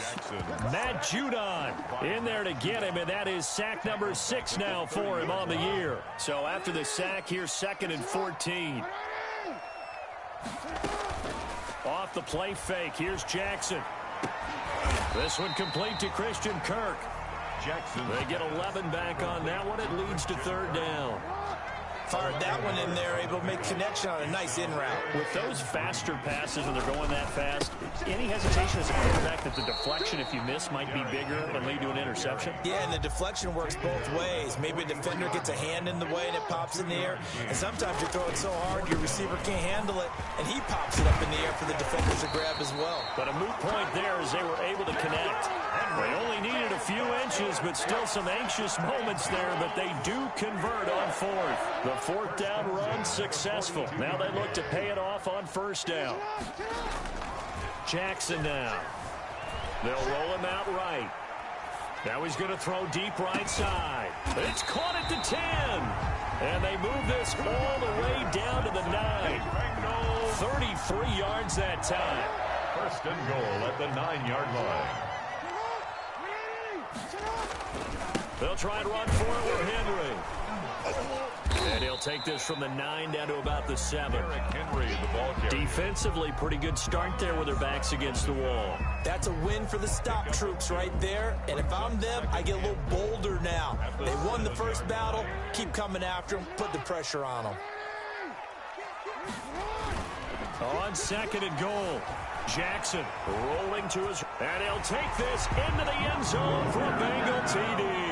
Matt Judon in there to get him, and that is sack number 6 now for him on the year. So after the sack, here's 2nd and 14. Off the play fake, here's Jackson. This one complete to Christian Kirk. Jackson. They get 11 back on that one. It leads to 3rd down. Fired that one in there, able to make connection on a nice in route. With those faster passes and they're going that fast, any hesitation as a quarterback that the deflection, if you miss, might be bigger and lead to an interception? Yeah, and the deflection works both ways. Maybe a defender gets a hand in the way and it pops in the air. And sometimes you throw it so hard your receiver can't handle it, and he pops it up in the air for the defender to grab as well. But a moot point there as they were able to connect. They only needed a few inches, but still some anxious moments there, but they do convert on 4th. The 4th down run successful. Now they look to pay it off on 1st down. Jackson now. They'll roll him out right. Now he's going to throw deep right side. It's caught at the 10. And they move this all the way down to the 9. 33 yards that time. 1st and goal at the 9-yard line. They'll try and run for it with Henry. And he'll take this from the 9 down to about the 7. Henry, the ball carrier. Defensively, pretty good start there with their backs against the wall. That's a win for the stop troops right there. And if I'm them, I get a little bolder now. They won the first battle. Keep coming after them. Put the pressure on them. On 2nd and goal, Jackson rolling to his... And he'll take this into the end zone for a Bengal TD.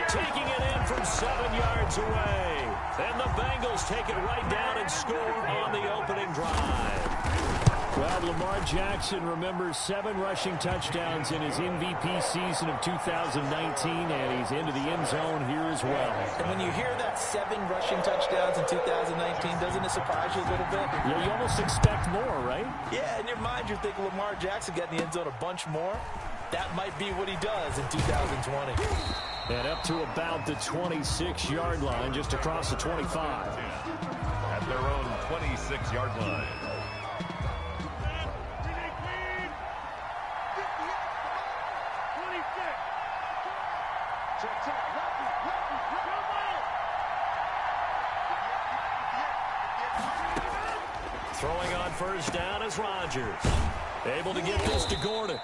Taking it in from 7 yards away. And the Bengals take it right down and score on the opening drive. Well, Lamar Jackson remembers 7 rushing touchdowns in his MVP season of 2019, and he's into the end zone here as well. And when you hear that 7 rushing touchdowns in 2019, doesn't it surprise you a little bit? Yeah, you almost expect more, right? Yeah, in your mind, you're thinking Lamar Jackson got in the end zone a bunch more. That might be what he does in 2020. And up to about the 26-yard line, just across the 25. At their own 26-yard line. Throwing on first down is Rodgers. Able to get this to Gordon.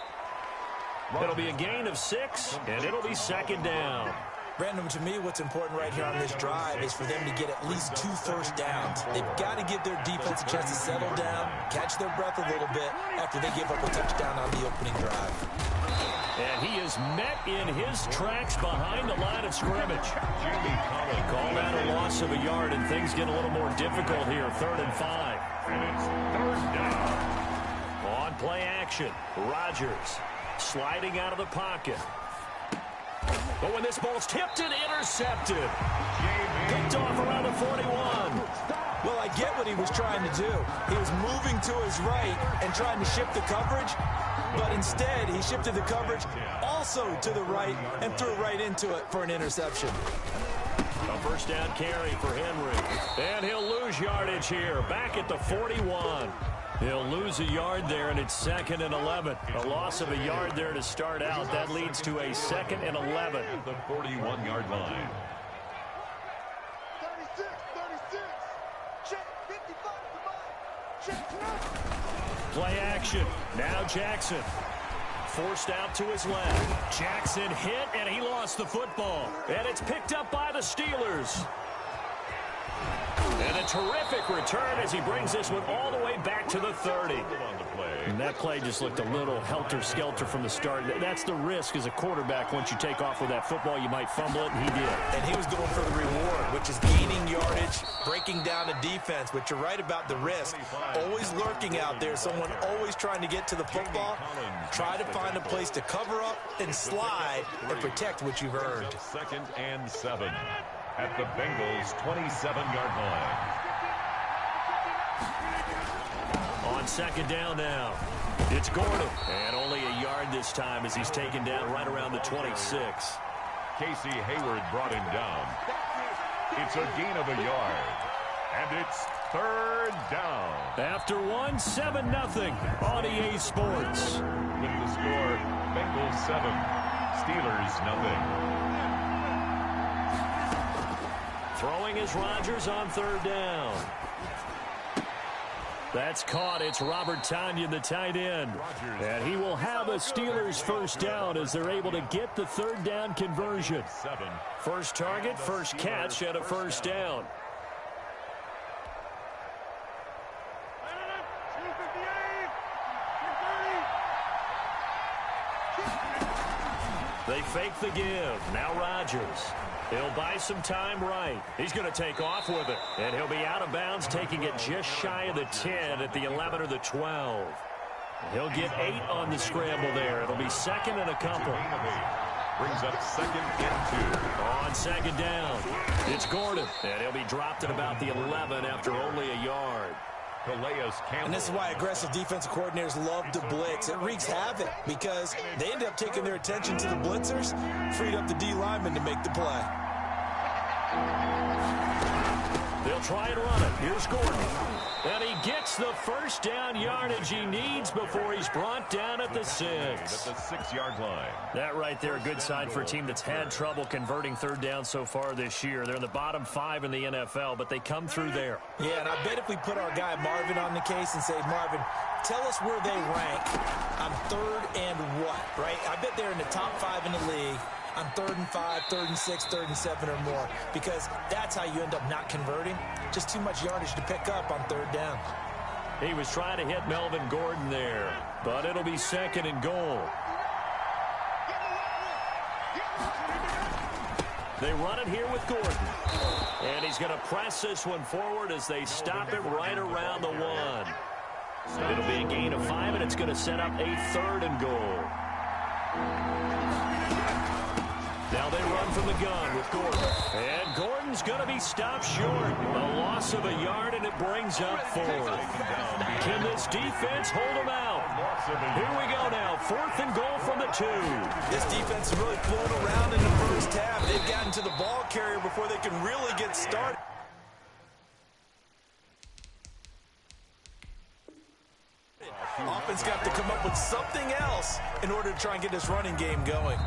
It'll be a gain of 6, and it'll be 2nd down. Brandon, to me, what's important right here on this drive is for them to get at least 2 first downs. They've got to give their defense a chance to settle down, catch their breath a little bit after they give up a touchdown on the opening drive. And he is met in his tracks behind the line of scrimmage. Call that a loss of a yard, and things get a little more difficult here. 3rd and 5. And it's 3rd down. On play action, Rodgers sliding out of the pocket. But when this ball's tipped and intercepted. Picked off around the 41. Well, I get what he was trying to do. He was moving to his right and trying to shift the coverage, but instead he shifted the coverage also to the right and threw right into it for an interception. A first down carry for Henry. And he'll lose yardage here, back at the 41. He'll lose a yard there, and it's 2nd and 11. A loss of a yard there to start out. That leads to a 2nd and 11. At the 41-yard line. 36. Check 55. Check. Play action. Now Jackson. Forced out to his left. Jackson hit, and he lost the football. And it's picked up by the Steelers. And a terrific return as he brings this one all the way back to the 30. And that play just looked a little helter-skelter from the start. That's the risk as a quarterback. Once you take off with that football, you might fumble it, and he did. And he was going for the reward, which is gaining yardage, breaking down a defense. But you're right about the risk. Always lurking out there, someone always trying to get to the football. Try to find a place to cover up and slide and protect what you've earned. 2nd and 7. At the Bengals' 27-yard line. On 2nd down now, it's Gordon. And only a yard this time as he's taken down right around the 26. Casey Hayward brought him down. It's a gain of a yard. And it's 3rd down. After 7-0 on EA Sports. With the score, Bengals 7, Steelers 0. Throwing is Rodgers on 3rd down. That's caught. It's Robert Tonyan, the tight end. And he will have a Steelers first down as they're able to get the 3rd down conversion. First target, first catch, and a first down. They fake the give. Now Rodgers. He'll buy some time right. He's going to take off with it. And he'll be out of bounds, taking it just shy of the 10 at the 11 or the 12. He'll get 8 on the scramble there. It'll be 2nd and a couple. Brings up 2nd and 2. On 2nd down, it's Gordon. And he'll be dropped at about the 11 after only a yard. And this is why aggressive defensive coordinators love to blitz. It wreaks havoc because they end up taking their attention to the blitzers, freed up the D lineman to make the play. They'll They'll try and run it. Here's Gordon. And he gets the first down yardage he needs before he's brought down at the 6. At the 6-yard line. That right there, a good sign for a team that's had trouble converting third down so far this year. They're in the bottom 5 in the NFL, but they come through there. Yeah, and I bet if we put our guy Marvin on the case and say, Marvin, tell us where they rank on third and what, right? I bet they're in the top 5 in the league on 3rd and 5, 3rd and 6, 3rd and 7 or more, because that's how you end up not converting. Just too much yardage to pick up on 3rd down. He was trying to hit Melvin Gordon there, but it'll be 2nd and goal. They run it here with Gordon. And he's going to press this one forward as they stop it right around the 1. It'll be a gain of 5, and it's going to set up a 3rd and goal. Now they run from the gun with Gordon. And Gordon's going to be stopped short. A loss of a yard, and it brings up 4th. Can this defense hold them out? Here we go now. 4th and goal from the 2. This defense has really flown around in the first half. They've gotten to the ball carrier before they can really get started. Offense got to come up with something else in order to try and get this running game going.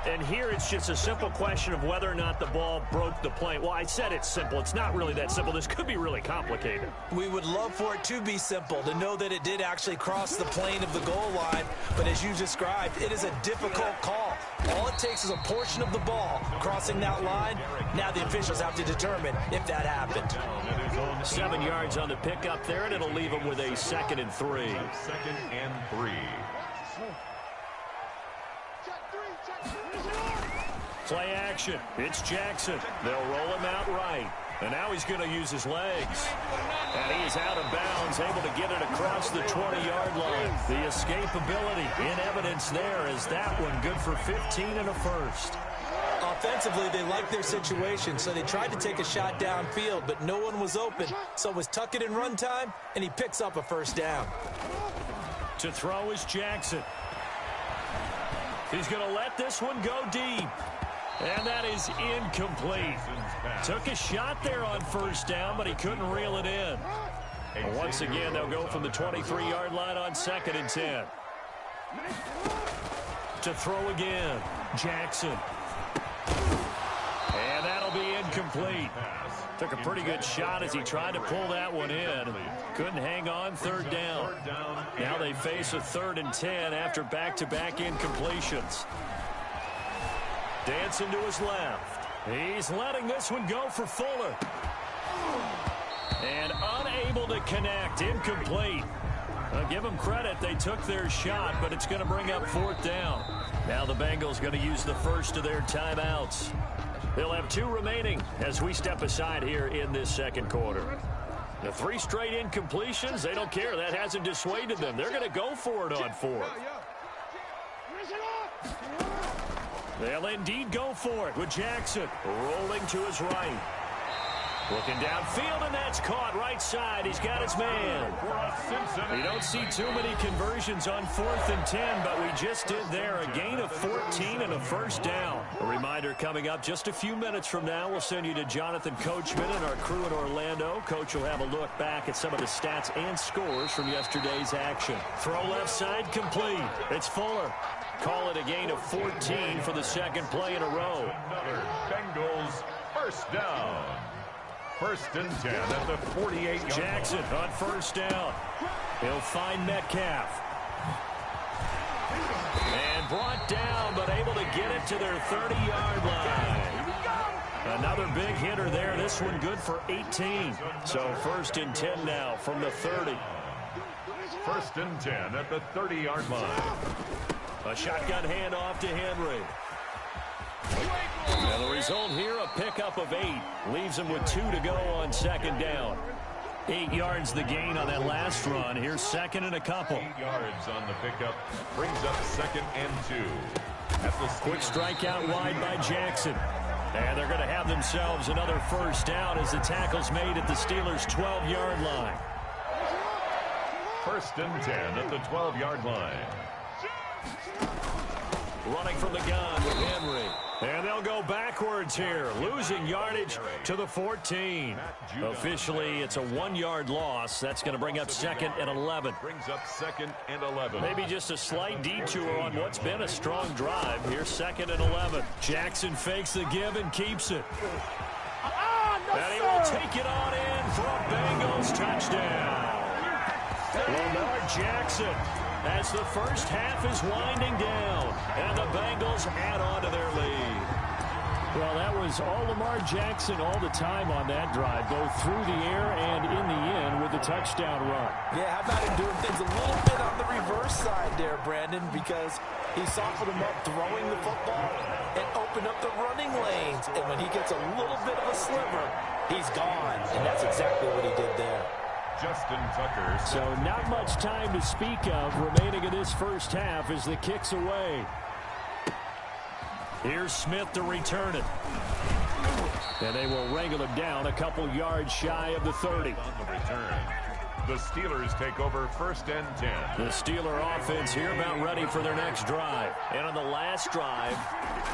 And here it's just a simple question of whether or not the ball broke the plane. Well, I said it's simple. It's not really that simple. This could be really complicated. We would love for it to be simple, to know that it did actually cross the plane of the goal line. But as you described, it is a difficult call. All it takes is a portion of the ball crossing that line. Now the officials have to determine if that happened. 7 yards on the pickup there, and it'll leave them with a 2nd and 3. 2nd and 3. Play action. It's Jackson. They'll roll him out right. And now he's going to use his legs. And he is out of bounds, able to get it across the 20-yard line. The escapability in evidence there is that one good for 15 and a 1st. Offensively, they liked their situation, so they tried to take a shot downfield, but no one was open. So it was tuck it in run time, and he picks up a 1st down. To throw is Jackson. He's going to let this one go deep. And that is incomplete. Took a shot there on 1st down, but he couldn't reel it in. And once again, they'll go from the 23-yard line on 2nd and 10. To throw again, Jackson. And that'll be incomplete. Took a pretty good shot as he tried to pull that one in. Couldn't hang on 3rd down. Now they face a 3rd and 10 after back-to-back incompletions. Dancing to his left. He's letting this one go for Fuller. And unable to connect. Incomplete. I'll give them credit. They took their shot, but it's going to bring up 4th down. Now the Bengals going to use the first of their timeouts. They'll have 2 remaining as we step aside here in this 2nd quarter. The 3 straight incompletions, they don't care. That hasn't dissuaded them. They're going to go for it on 4th. They'll indeed go for it with Jackson rolling to his right. Looking downfield, and that's caught right side. He's got his man. You don't see too many conversions on 4th and 10, but we just did there. A gain of 14 and a 1st down. A reminder coming up just a few minutes from now. We'll send you to Jonathan Coachman and our crew in Orlando. Coach will have a look back at some of the stats and scores from yesterday's action. Throw left side complete. It's Fuller. Call it a gain of 14 for the 2nd play in a row. Another Bengals 1st down. 1st and 10 at the 48-yard line. Jackson on 1st down. He'll find Metcalf. And brought down, but able to get it to their 30-yard line. Another big hitter there. This one good for 18. So 1st and 10 now from the 30. 1st and 10 at the 30-yard line. A shotgun handoff to Henry. And the result here, a pickup of 8. Leaves him with 2 to go on 2nd down. 8 yards the gain on that last run. Here's 2nd and a couple. 8 yards on the pickup. Brings up 2nd and 2. At the quick strikeout wide by Jackson. And they're going to have themselves another 1st down as the tackle's made at the Steelers' 12-yard line. 1st and 10 at the 12-yard line. running from the gun with Henry. And they'll go backwards here, losing yardage to the 14. Officially, it's a 1-yard loss. That's going to bring up 2nd and 11. Brings up 2nd and 11. Maybe just a slight detour on what's been a strong drive. Here's 2nd and 11. Jackson fakes the give and keeps it. And he will take it on in for a Bengals touchdown. Lamar Jackson, as the first half is winding down, and the Bengals add on to their lead. Well, that was all Lamar Jackson all the time on that drive, both through the air and in the end with the touchdown run. Yeah, how about him doing things a little bit on the reverse side there, Brandon, because he softened him up throwing the football and opened up the running lanes. And when he gets a little bit of a sliver, he's gone. And that's exactly what he did there. Justin Tucker. So not much time to speak of remaining in this first half as the kick's away. Here's Smith to return it. And they will wrangle him down a couple yards shy of the 30. On the return, the Steelers take over 1st and 10. The Steeler offense here about ready for their next drive. And on the last drive,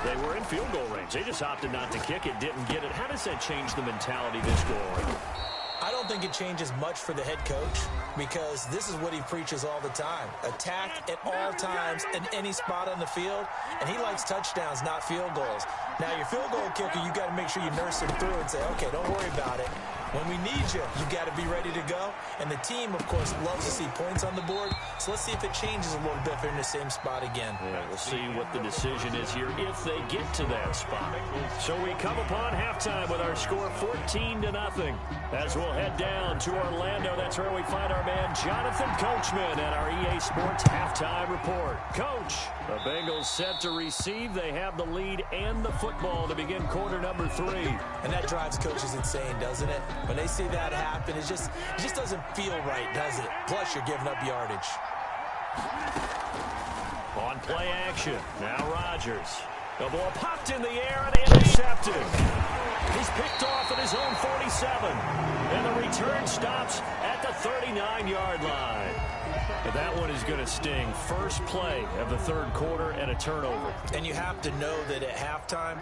they were in field goal range. They just opted not to kick it, didn't get it. How does that change the mentality this go around? I don't think it changes much for the head coach because this is what he preaches all the time. Attack at all times in any spot on the field, and he likes touchdowns, not field goals. Now, your field goal kicker, you got to make sure you nurse him through and say, okay, don't worry about it. When we need you, you got to be ready to go. And the team, of course, loves to see points on the board. So let's see if it changes a little bit if they're in the same spot again. Yeah, we'll see what the decision is here if they get to that spot. So we come upon halftime with our score 14-0. As we'll head down to Orlando, that's where we find our man Jonathan Coachman at our EA Sports Halftime Report. Coach, the Bengals set to receive. They have the lead and the football to begin quarter number 3. And that drives coaches insane, doesn't it? When they see that happen, it just doesn't feel right, does it? Plus, you're giving up yardage. On play action, now Rodgers. The ball popped in the air and intercepted. He's picked off at his own 47. And the return stops at the 39-yard line. But that one is going to sting. First play of the third quarter and a turnover. And you have to know that at halftime,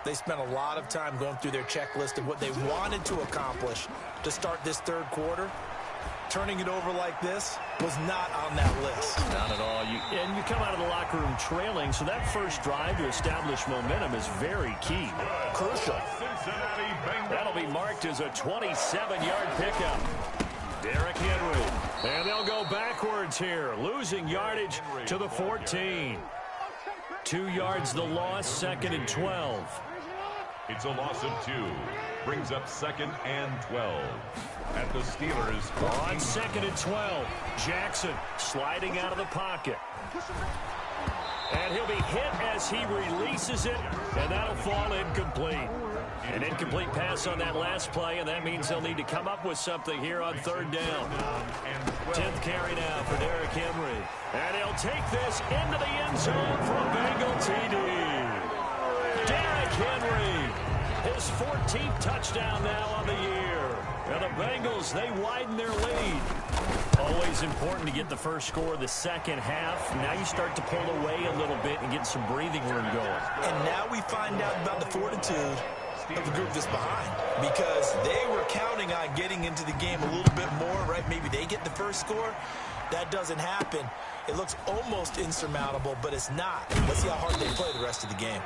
they spent a lot of time going through their checklist of what they wanted to accomplish to start this third quarter. Turning it over like this was not on that list. Not at all. And you come out of the locker room trailing, so that first drive to establish momentum is very key. Crucial. That'll be marked as a 27-yard pickup. Derrick Henry. And they'll go backwards here, losing yardage to the 14. 2 yards the loss, 2nd and 12. It's a loss of 2. Brings up 2nd and 12. At the Steelers. On 2nd and 12. Jackson sliding out of the pocket. And he'll be hit as he releases it, and that'll fall incomplete. An incomplete pass on that last play, and that means they'll need to come up with something here on 3rd down. 10th carry now for Derrick Henry. And he'll take this into the end zone for a Bengal TD. Derrick Henry, his 14th touchdown now on the year. And the Bengals, they widen their lead. Always important to get the first score of the second half. Now you start to pull away a little bit and get some breathing room going. And now we find out about the fortitude of the group that's behind, because they were counting on getting into the game a little bit more, right? Maybe they get the first score. That doesn't happen. It looks almost insurmountable, but it's not. Let's see how hard they play the rest of the game.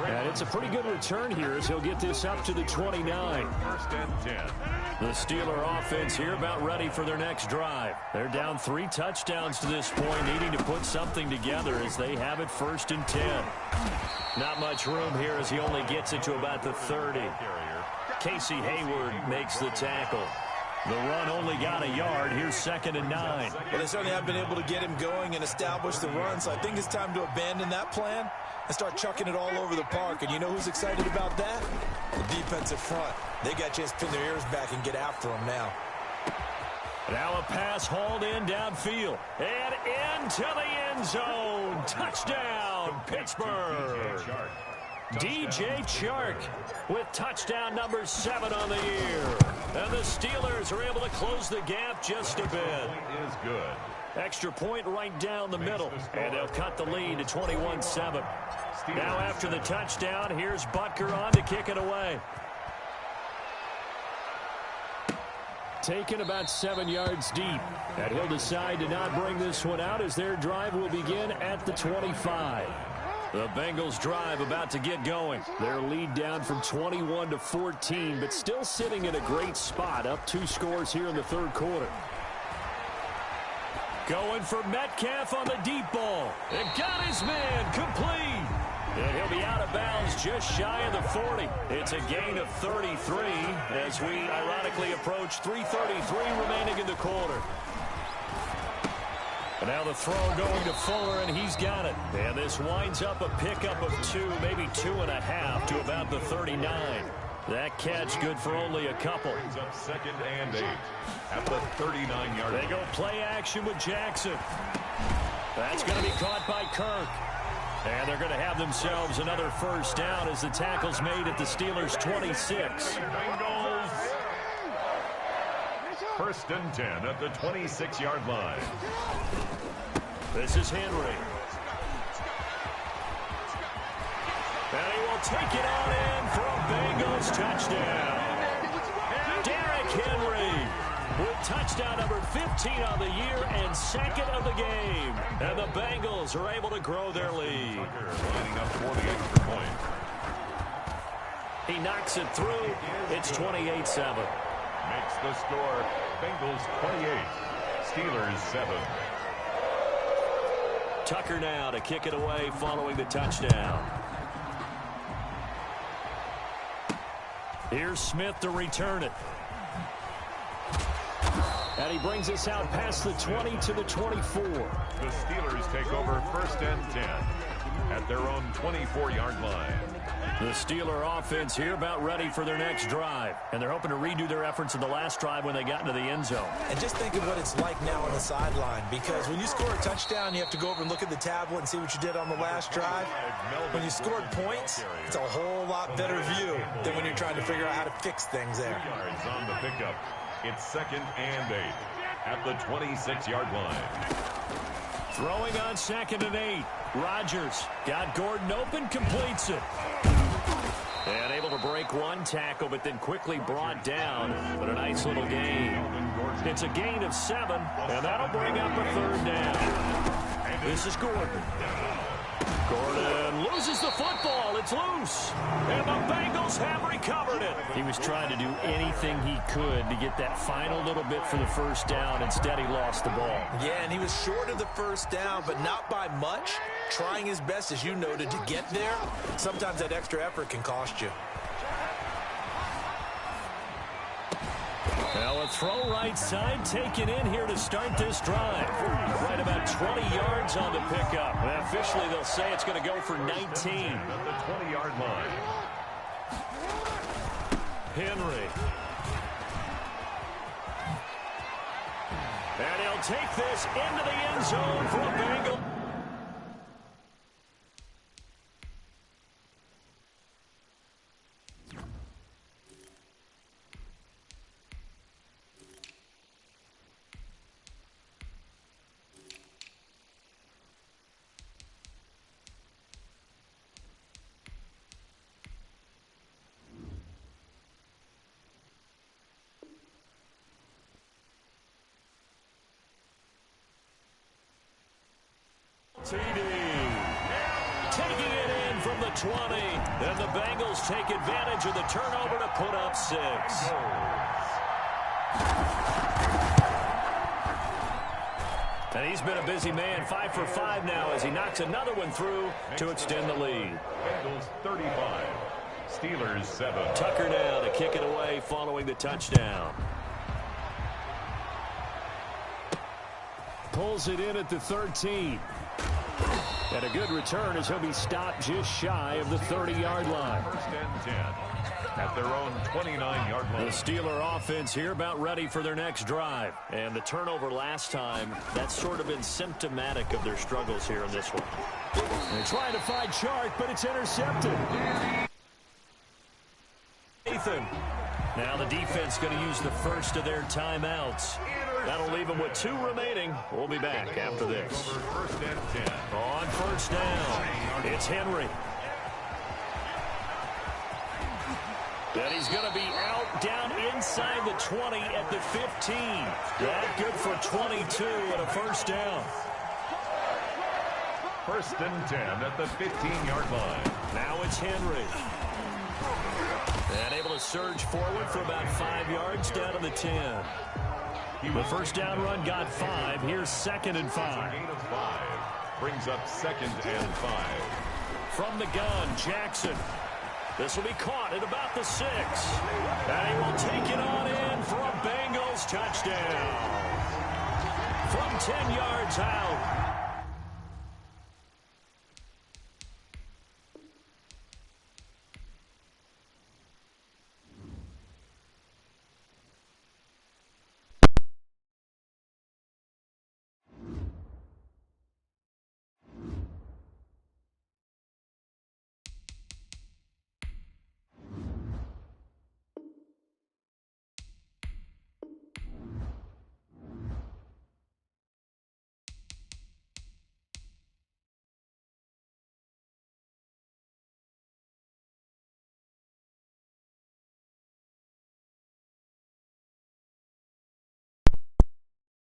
And it's a pretty good return here as he'll get this up to the 29. 1st and 10. The Steeler offense here about ready for their next drive. They're down 3 touchdowns to this point, needing to put something together as they have it 1st and 10. Not much room here as he only gets it to about the 30. Casey Hayward makes the tackle. The run only got a yard. Here's 2nd and 9. Well, they certainly have been able to get him going and establish the run, so I think it's time to abandon that plan and start chucking it all over the park. And you know who's excited about that? The defensive front. They got a chance to pin their ears back and get after him now. Now a pass hauled in downfield. And into the end zone. Touchdown, Pittsburgh. DJ Chark with touchdown number 7 on the year. And the Steelers are able to close the gap just a bit. Is good. Extra point right down the middle. And they'll cut the lead to 21-7. Now after the touchdown, here's Butker on to kick it away. Taken about 7 yards deep. And he'll decide to not bring this one out as their drive will begin at the 25. The Bengals drive about to get going. Their lead down from 21 to 14, but still sitting in a great spot, up 2 scores here in the third quarter. Going for Metcalf on the deep ball. And got his man complete. And he'll be out of bounds just shy of the 40. It's a gain of 33 as we ironically approach 3:33 remaining in the quarter. And now the throw going to Fuller, and he's got it. And this winds up a pickup of 2, maybe 2.5 to about the 39. That catch good for only a couple. Brings up 2nd and 8 at the 39-yard line. They go play action with Jackson. That's going to be caught by Kirk. And they're going to have themselves another first down as the tackle's made at the Steelers' 26. Bengals. 1st and 10 at the 26-yard line. This is Henry. And he will take it on in for a Bengals touchdown. Derrick Henry with touchdown number 15 on the year and 2nd of the game. And the Bengals are able to grow their lead. Lining up for the extra point. He knocks it through. It's 28-7. Makes the score Bengals 28, Steelers 7. Tucker now to kick it away following the touchdown. Here's Smith to return it. And he brings us out past the 20 to the 24. The Steelers take over 1st and 10 at their own 24-yard line. The Steeler offense here about ready for their next drive. And they're hoping to redo their efforts in the last drive when they got into the end zone. And just think of what it's like now on the sideline, because when you score a touchdown, you have to go over and look at the tablet and see what you did on the last drive. When you scored points, it's a whole lot better view than when you're trying to figure out how to fix things there. 2 yards on the pickup. It's 2nd and 8 at the 26-yard line. Throwing on 2nd and 8. Rodgers got Gordon open, completes it. And able to break one tackle, but then quickly brought down. But a nice little gain. It's a gain of 7, and that'll bring up a 3rd down. This is Gordon. Gordon loses the football. It's loose. And the Bengals have recovered it. He was trying to do anything he could to get that final little bit for the first down. Instead, he lost the ball. Yeah, and he was short of the first down, but not by much. Trying his best, as you noted, to get there. Sometimes that extra effort can cost you. Well, a throw right side taken in here to start this drive. Right about 20 yards on the pickup. And officially, they'll say it's going to go for 19. At the 20-yard line. Henry. And he'll take this into the end zone for a Bengal. TD. Taking it in from the 20. And the Bengals take advantage of the turnover to put up 6. And he's been a busy man, 5 for 5 now as he knocks another one through to extend the lead. Bengals 35, Steelers 7. Tucker now to kick it away following the touchdown. Pulls it in at the 13. And a good return as he'll be stopped just shy of the 30-yard line. 1st and 10 at their own 29-yard line. The Steeler offense here about ready for their next drive. And the turnover last time, that's sort of been symptomatic of their struggles here in this one. They're trying to find Chark, but it's intercepted. Nathan. Now the defense going to use the first of their timeouts. That'll leave him with 2 remaining. We'll be back after this. First and 10. On first down, it's Henry. And he's going to be out down inside the 20 at the 15. That good for 22 and a first down. First and 10 at the 15-yard line. Now it's Henry. And able to surge forward for about 5 yards down to the 10. The first down run got 5. Here's 2nd and 5. Gain of 5 brings up 2nd and 5. From the gun, Jackson. This will be caught at about the 6. And he will take it on in for a Bengals touchdown. From 10 yards out.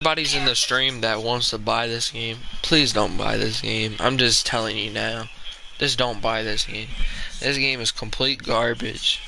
Everybody's in the stream that wants to buy this game, please don't buy this game. I'm just telling you now. Just don't buy this game. This game is complete garbage.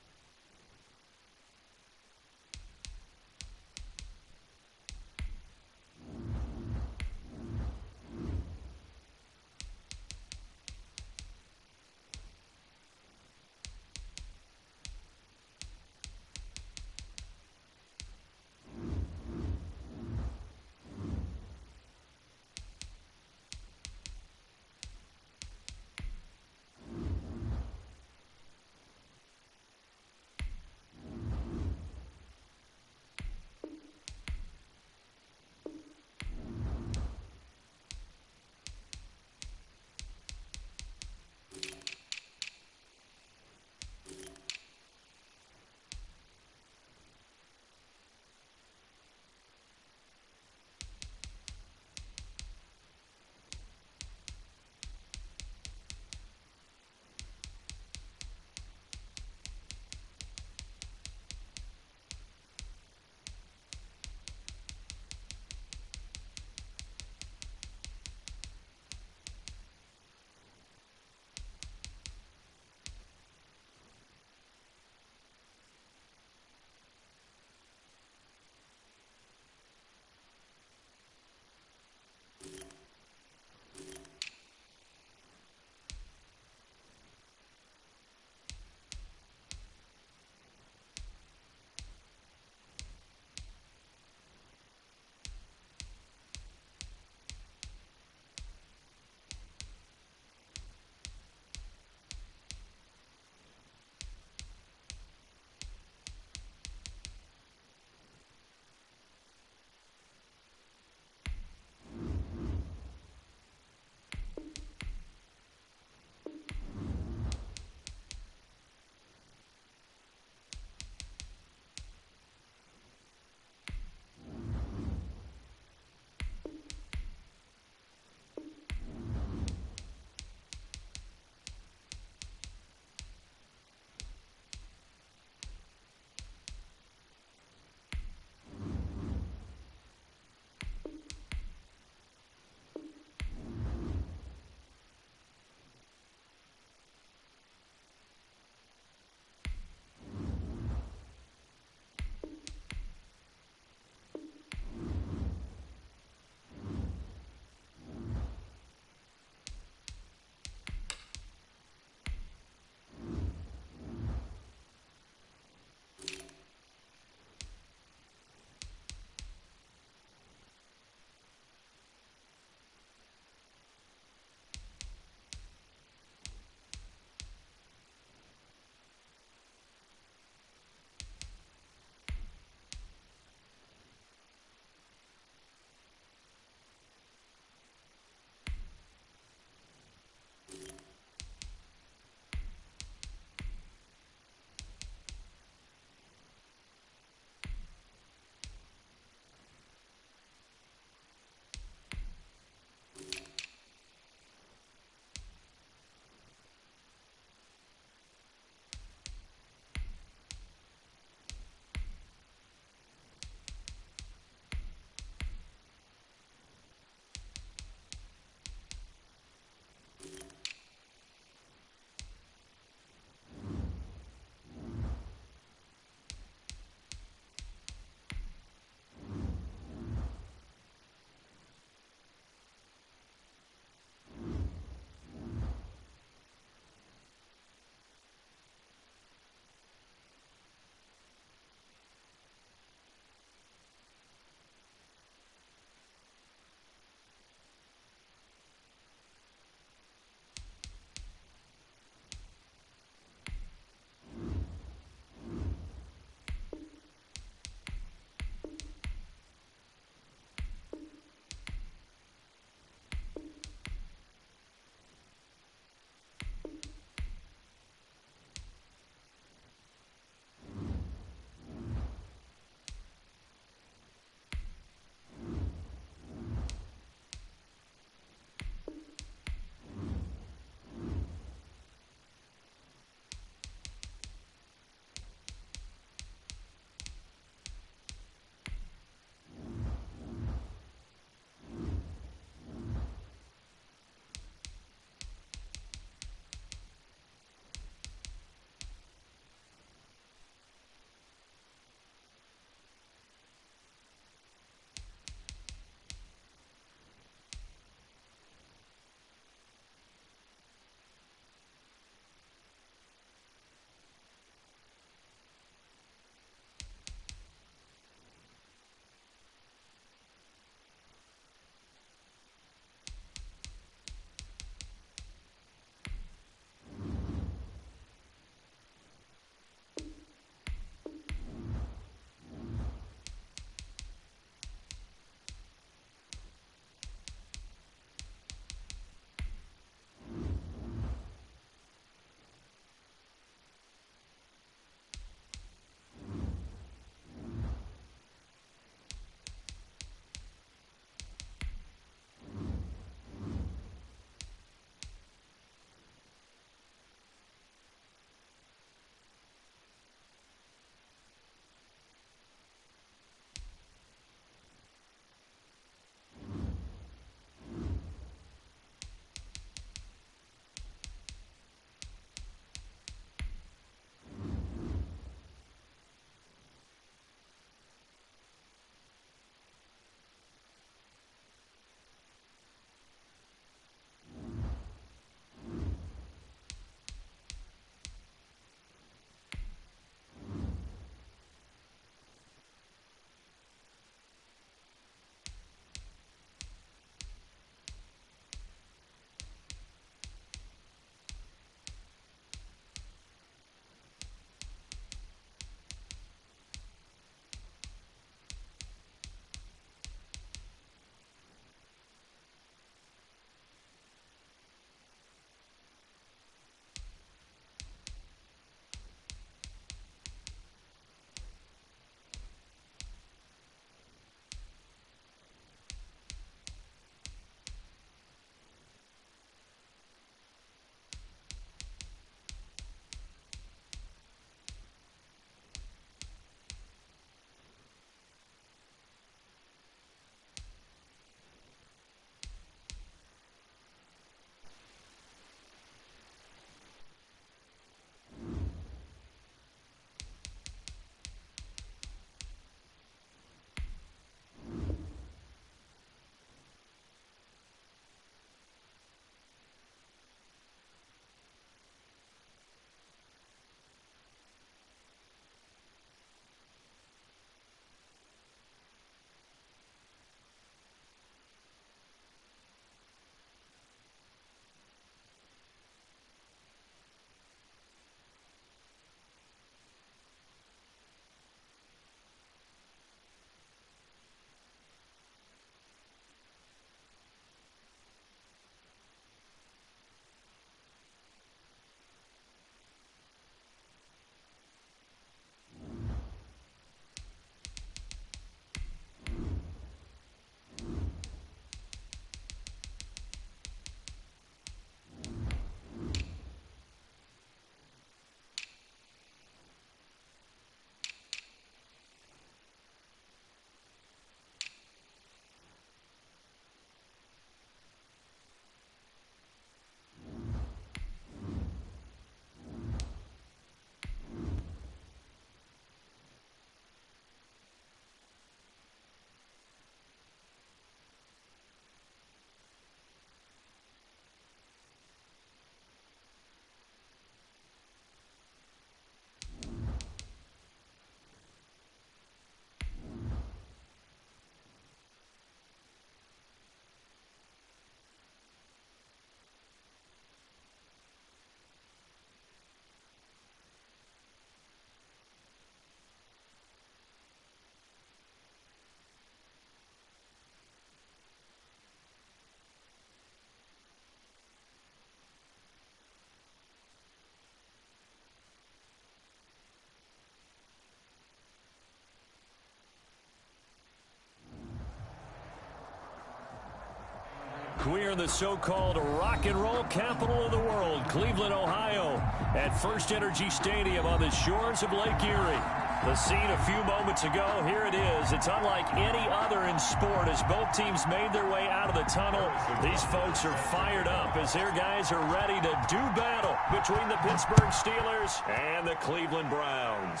We're in the so-called rock and roll capital of the world, Cleveland, Ohio, at First Energy Stadium on the shores of Lake Erie. The scene a few moments ago, here it is. It's unlike any other in sport as both teams made their way out of the tunnel. These folks are fired up as their guys are ready to do battle between the Pittsburgh Steelers and the Cleveland Browns.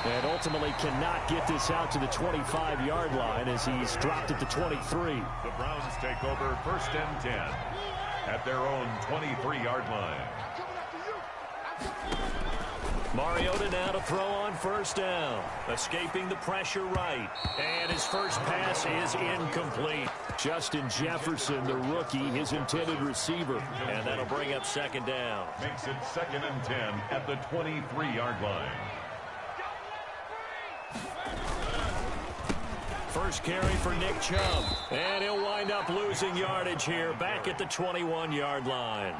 And ultimately cannot get this out to the 25-yard line as he's dropped at the 23. The Browns take over 1st and 10 at their own 23-yard line. Mariota now to throw on 1st down. Escaping the pressure right. And his first pass is incomplete. Justin Jefferson, the rookie, his intended receiver. And that'll bring up 2nd down. Makes it 2nd and 10 at the 23-yard line. First carry for Nick Chubb. And he'll wind up losing yardage here back at the 21-yard line.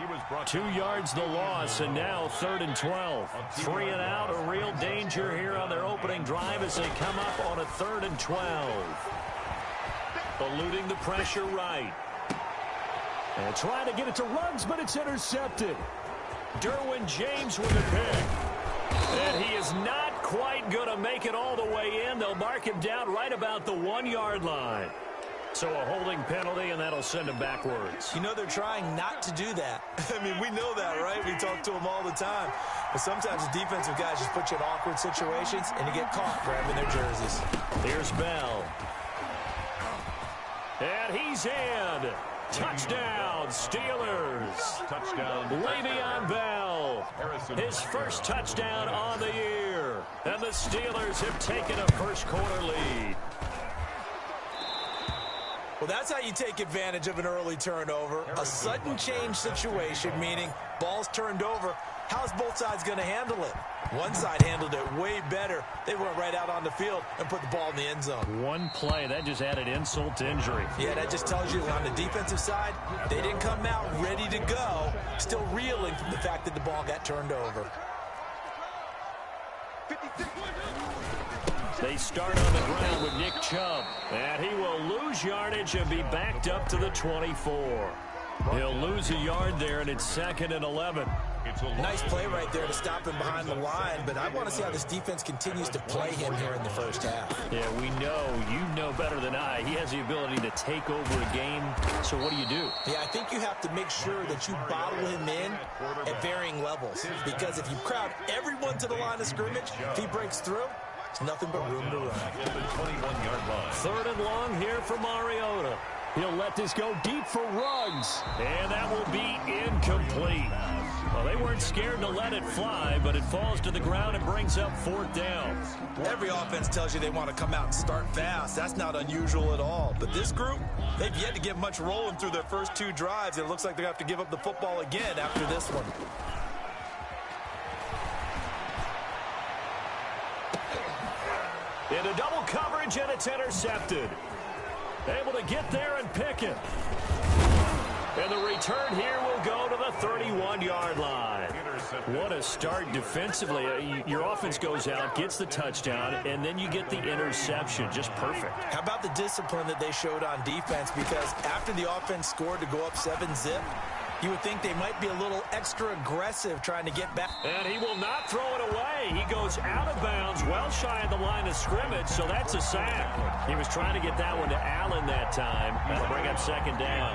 2 yards the loss, and now 3rd and 12. 3 and out, a real danger here on their opening drive as they come up on a 3rd and 12. Eluding the pressure right. And trying to get it to Ruggs, but it's intercepted. Derwin James with a pick. And he is not quite going to make it all the way in. They'll mark him down right about the 1-yard line. So a holding penalty, and that'll send him backwards. You know, they're trying not to do that. I mean, we know that, right? We talk to them all the time. But sometimes the defensive guys just put you in awkward situations, and you get caught grabbing their jerseys. Here's Bell. And he's in. Touchdown, Steelers. Touchdown. Le'Veon Bell. His first touchdown on the year. And the Steelers have taken a first-quarter lead. Well, that's how you take advantage of an early turnover. A sudden change situation, meaning ball's turned over. How's both sides going to handle it? One side handled it way better. They went right out on the field and put the ball in the end zone. One play, that just added insult to injury. Yeah, that just tells you on the defensive side, they didn't come out ready to go, still reeling from the fact that the ball got turned over. They start on the ground with Nick Chubb, and he will lose yardage and be backed up to the 24. He'll lose a yard there, and it's 2nd and 11. Nice play right there to stop him behind the line, but I want to see how this defense continues to play him here in the first half. Yeah, we know, you know better than I, he has the ability to take over a game, so what do you do? Yeah, I think you have to make sure that you bottle him in at varying levels, because if you crowd everyone to the line of scrimmage, if he breaks through, it's nothing but room to run. 3rd and long here for Mariota. He'll let this go deep for Ruggs, and that will be incomplete. Well, they weren't scared to let it fly, but it falls to the ground and brings up 4th down. Every offense tells you they want to come out and start fast. That's not unusual at all. But this group, they've yet to get much rolling through their first 2 drives. It looks like they're going to have to give up the football again after this one. Into double coverage, and it's intercepted. Able to get there and pick it. And the return here will go to the 31-yard line. What a start defensively. Your offense goes out, gets the touchdown, and then you get the interception. Just perfect. How about the discipline that they showed on defense? Because after the offense scored to go up 7-zip, you would think they might be a little extra aggressive trying to get back. And he will not throw it away. He goes out of bounds, well shy of the line of scrimmage, so that's a sack. He was trying to get that one to Allen that time. That'll bring up 2nd down.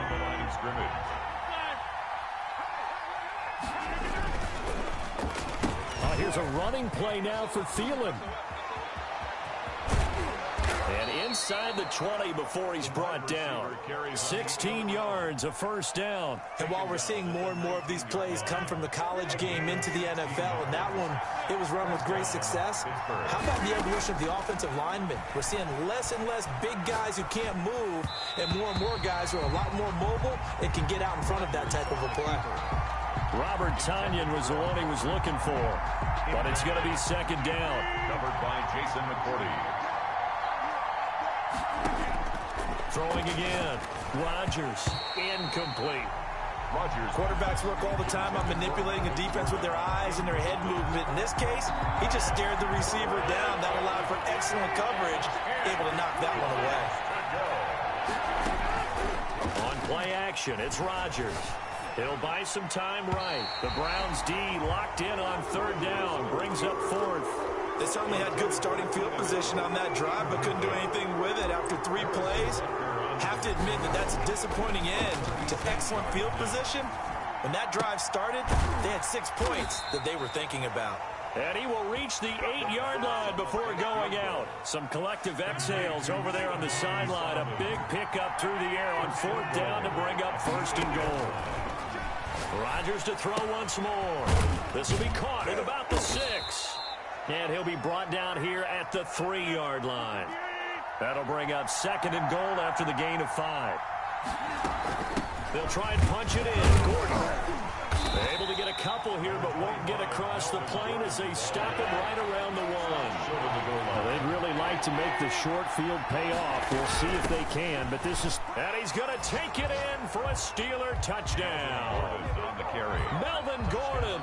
Here's a running play now for Thielen. And inside the 20 before he's brought down. 16 yards, a first down. And while we're seeing more and more of these plays come from the college game into the NFL, and that one, it was run with great success, how about the evolution of the offensive linemen? We're seeing less and less big guys who can't move, and more guys who are a lot more mobile and can get out in front of that type of a play. Robert Tonyan was the one he was looking for, but it's going to be 2nd down. Covered by Jason McCourty. Throwing again. Rodgers, incomplete. Rodgers. Quarterbacks work all the time on manipulating a defense with their eyes and their head movement. In this case, he just stared the receiver down. That allowed for excellent coverage, able to knock that one away. On play action, it's Rodgers. He'll buy some time right. The Browns D locked in on third down, brings up fourth. They certainly had good starting field position on that drive, but couldn't do anything with it after 3 plays. Have to admit that that's a disappointing end to excellent field position. When that drive started, they had 6 points that they were thinking about. And he will reach the 8-yard line before going out. Some collective exhales over there on the sideline. A big pickup through the air on fourth down to bring up first and goal. Rodgers to throw once more. This will be caught at about the 6. And he'll be brought down here at the 3-yard line. That'll bring up second and goal after the gain of 5. They'll try and punch it in. Gordon. They're able to get a couple here, but won't get across the plane as they stop him right around the 1. Well, they'd really like to make the short field pay off. We'll see if they can, but this is... And he's going to take it in for a Steeler touchdown. On the carry. Melvin Gordon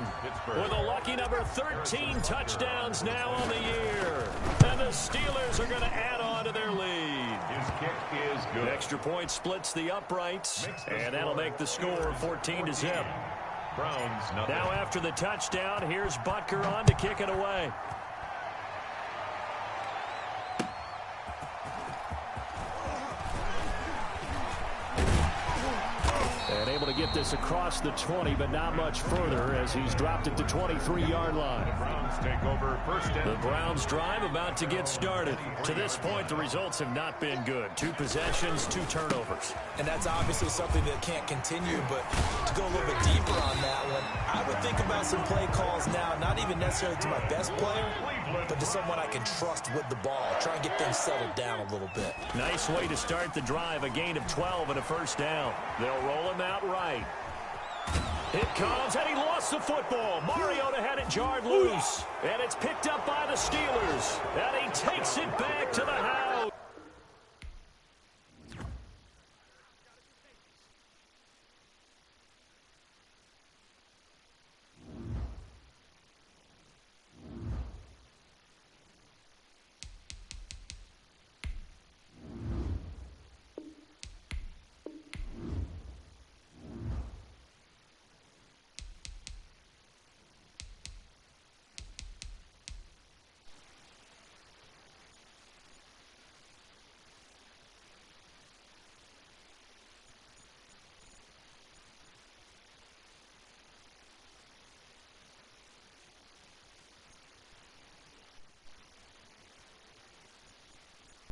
with a lucky number 13 touchdowns now on the year. And the Steelers are going to add on to their lead. His kick is good. Extra point splits the uprights, and that'll make the score 14-0. Browns nothing. Now after the touchdown, here's Butker on to kick it away. And able to get this across the 20, but not much further as he's dropped it to 23-yard line. The Browns take over first and The Browns drive about to get started. To this point, the results have not been good. 2 possessions, 2 turnovers. And that's obviously something that can't continue, but to go a little bit deeper on that one, I would think about some play calls now, not even necessarily to my best player, but to someone I can trust with the ball. Try and get things settled down a little bit. Nice way to start the drive, a gain of 12 and a first down. They'll roll him out right. It comes, and he lost the football. Mariota had it jarred loose, and it's picked up by the Steelers. And he takes it back to the house.